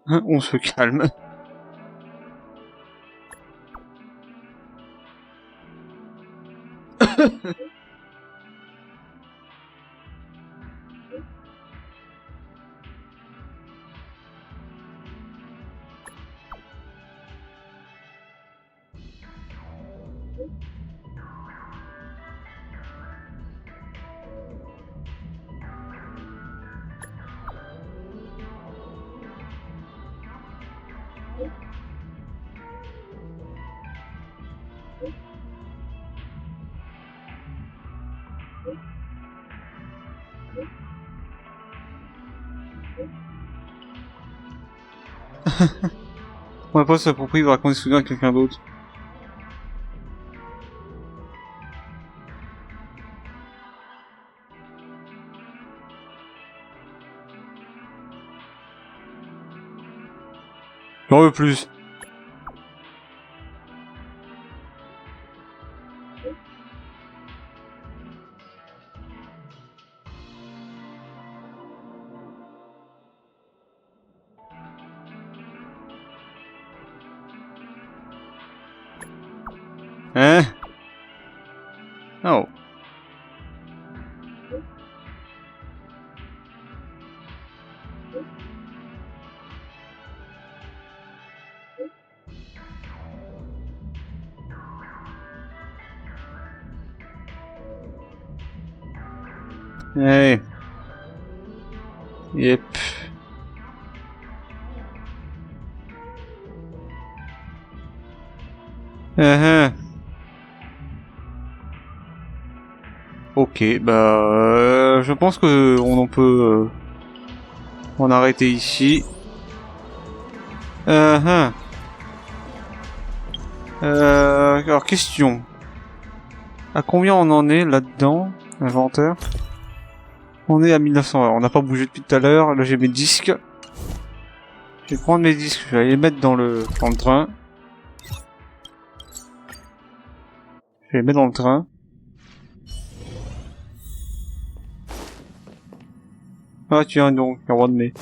On se calme. On va pas s'approprier de raconter des souvenirs à quelqu'un d'autre. J'en veux plus. Hein? Oh. Ouais. Yep. Ok, bah je pense que on en peut en arrêter ici. Alors question. À combien on en est là-dedans, inventaire? On est à 1900 heures. On n'a pas bougé depuis tout à l'heure. Là j'ai mes disques. Je vais prendre mes disques, je vais aller les mettre dans le train. Je vais les mettre dans le train. Ah tiens donc, un roi de mai.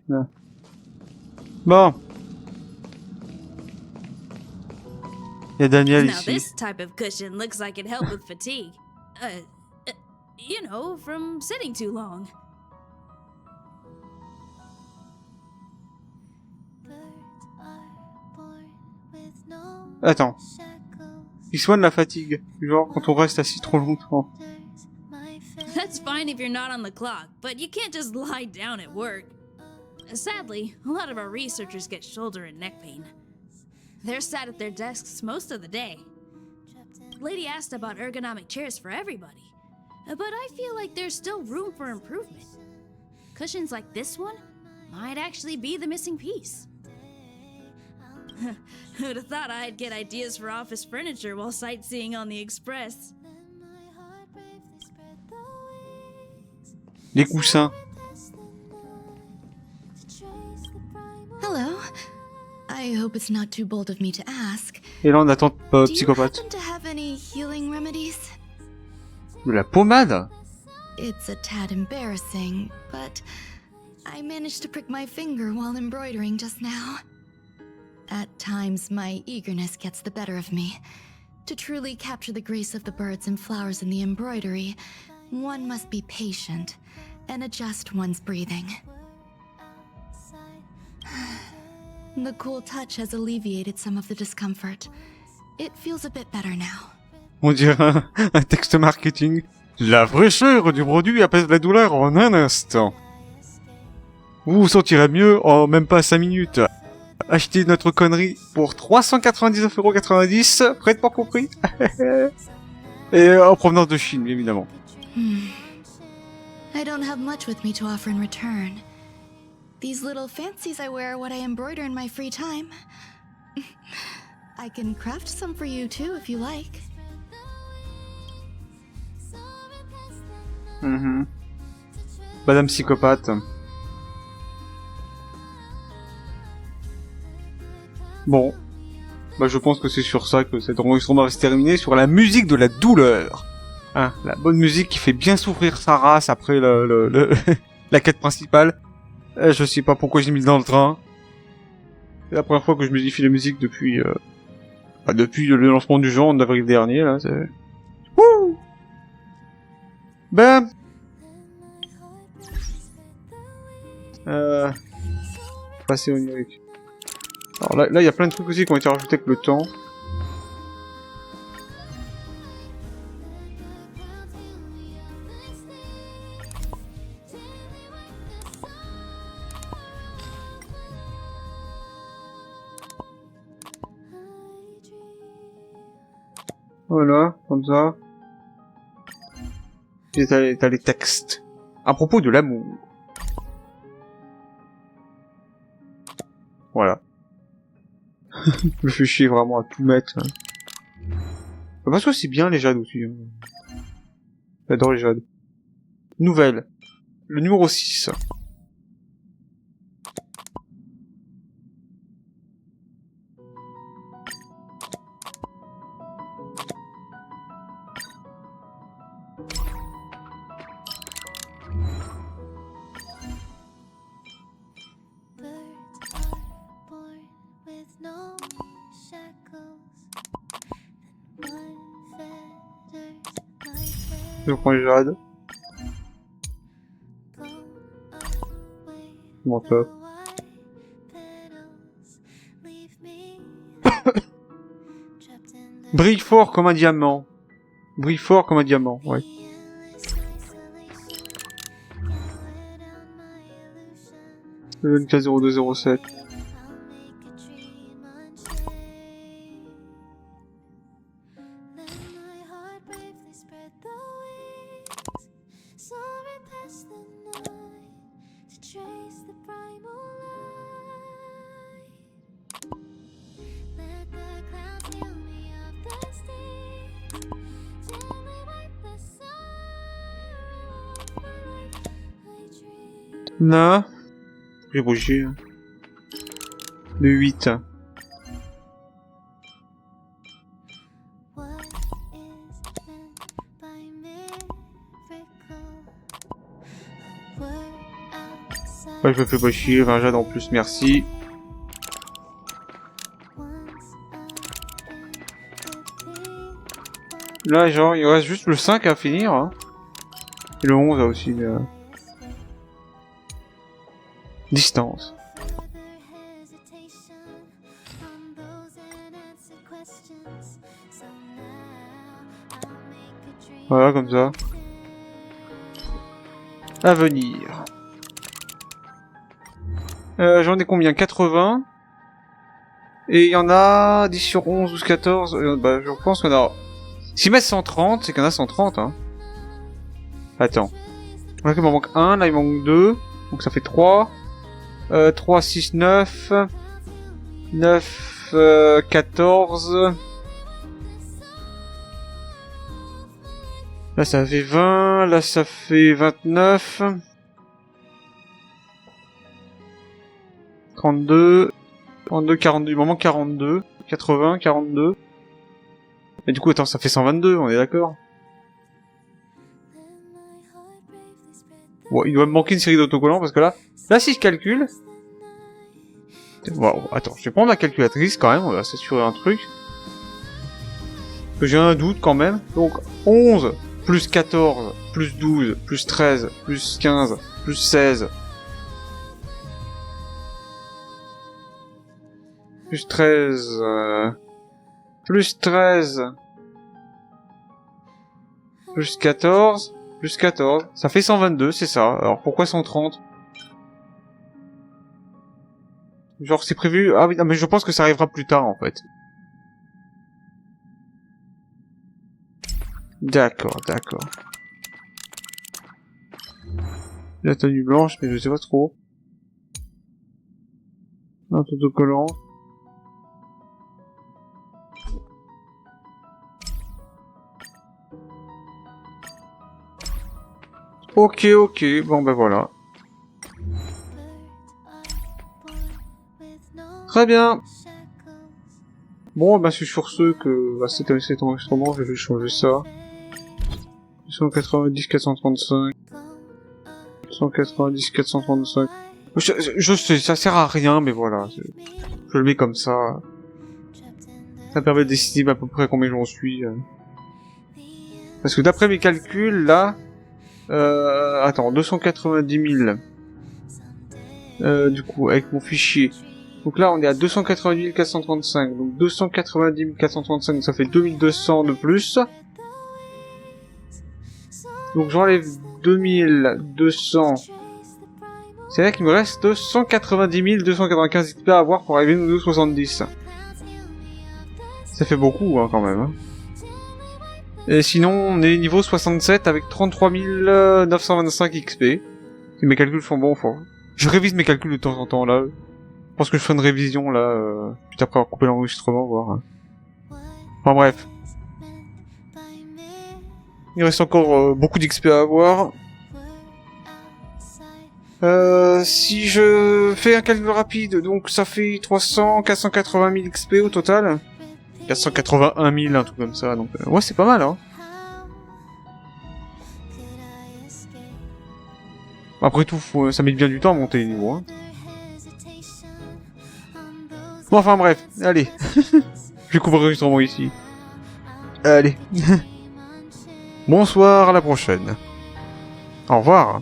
Là. Bon. Il y a Daniel Now ici. this type of cushion looks like it helped with fatigue. You know, from sitting too long. Attends. Il soigne la fatigue. Genre quand on reste assis trop longtemps. That's fine if you're not on the clock, but you can't just lie down at work. Sadly, a lot of our researchers get shoulder and neck pain. They're sat at their desks most of the day. Lady asked about ergonomic chairs for everybody, but I feel like there's still room for improvement. Cushions like this one might actually be the missing piece. Who'd have thought I'd get ideas for office furniture while sightseeing on the express? Les coussins. Hello. I hope it's not too bold of me to ask. Et là on attend Do you psychopathe. happen to have any healing remedies? De la pommade? It's a tad embarrassing, but I managed to prick my finger while embroidering just now. At times, my eagerness gets the better of me. To truly capture the grace of the birds and flowers in the embroidery, one must be patient and adjust one's breathing. The cool touch has alleviated some of the discomfort. It feels a bit better now. On dirait un texte marketing. La fraîcheur du produit apaise la douleur en un instant. Vous vous sentirez mieux en même pas 5 minutes. Achetez notre connerie pour 399,90 €, frais de port compris. Et en provenance de Chine, évidemment. I don't have much with me to offer in return. These little fancies I wear are what I embroider in my free time. I can craft some for you too if you like. Madame psychopathe. Bon. Bah je pense que c'est sur ça que cet enregistrement va se terminer, sur la musique de la douleur. Hein, la bonne musique qui fait bien souffrir sa race après la quête principale. Je sais pas pourquoi j'ai mis dans le train. C'est la première fois que je modifie la musique depuis... depuis le lancement du jeu en avril dernier, là. Wouh! Ben... Passer au numérique. Alors là, il y a plein de trucs aussi qui ont été rajoutés avec le temps. Voilà, comme ça. Et t'as les textes. À propos de l'amour. Voilà. Je me fais chier vraiment à tout mettre. Hein. Parce que c'est bien les jades aussi. Hein. J'adore les jades. Nouvelle. Le numéro 6. Je prends les jades. Bon, top. Brille fort comme un diamant. Brille fort comme un diamant, ouais. Le 240207. Non. J'ai bougé. Le 8. Ouais, je me fais pas chier, 20 jade en plus, merci. Là, genre, il reste juste le 5 à finir. Hein. Et le 11 aussi. Distance. Voilà, comme ça. À venir. J'en ai combien? 80. Et il y en a 10 sur 11, 12, 14. Bah, je pense qu'on a... S'ils mettent 130, c'est qu'il y en a 130, hein. Attends. Là, il m'en manque 1, là, il manque 2. Donc ça fait 3. 3, 6, 9. 9, 14. Là, ça fait 20. Là, ça fait 29. 32. 32, 42. Il m'en manque 42. 80, 42. Et du coup, attends, ça fait 122, on est d'accord? Bon, il doit me manquer une série d'autocollants parce que là, si je calcule... Bon, attends, je vais prendre ma calculatrice quand même, on va s'assurer un truc. Parce que j'ai un doute quand même. Donc, 11, plus 14, plus 12, plus 13, plus 15, plus 16. Plus 13... Plus 13... Plus 14... Plus 14... Ça fait 122, c'est ça. Alors pourquoi 130? Genre c'est prévu... Ah oui, non, mais je pense que ça arrivera plus tard en fait. D'accord, d'accord. La tenue blanche, mais je sais pas trop. Un autocollant. Ok, ok, bon ben voilà. Très bien. Bon, ben c'est sur ce que cet enregistrement, je vais changer ça. 190, 435. 190, 435. Je sais, ça sert à rien, mais voilà. Je le mets comme ça. Ça me permet d'estimer à peu près combien j'en suis. Parce que d'après mes calculs, là... attends, 290 000. Du coup, avec mon fichier. Donc là, on est à 290 435. Donc 290 435, ça fait 2200 de plus. Donc j'enlève 2200. C'est-à-dire qu'il me reste 190 295 XP à avoir pour arriver au niveau 70. Ça fait beaucoup, hein, quand même. Hein. Et sinon, on est niveau 67 avec 33 925 XP. Si mes calculs sont bons, faut... Je révise mes calculs de temps en temps, là. Je pense que je ferai une révision, là, juste après avoir coupé l'enregistrement, voir. Enfin bref. Il reste encore beaucoup d'XP à avoir. Si je fais un calcul rapide, donc ça fait 480 000 XP au total. 481 000, un truc comme ça, donc... ouais, c'est pas mal, hein. Après tout, ça met bien du temps à monter les niveaux, hein. Bon, enfin bref, allez. Je coupe l'enregistrement ici. Allez. Bonsoir, à la prochaine. Au revoir.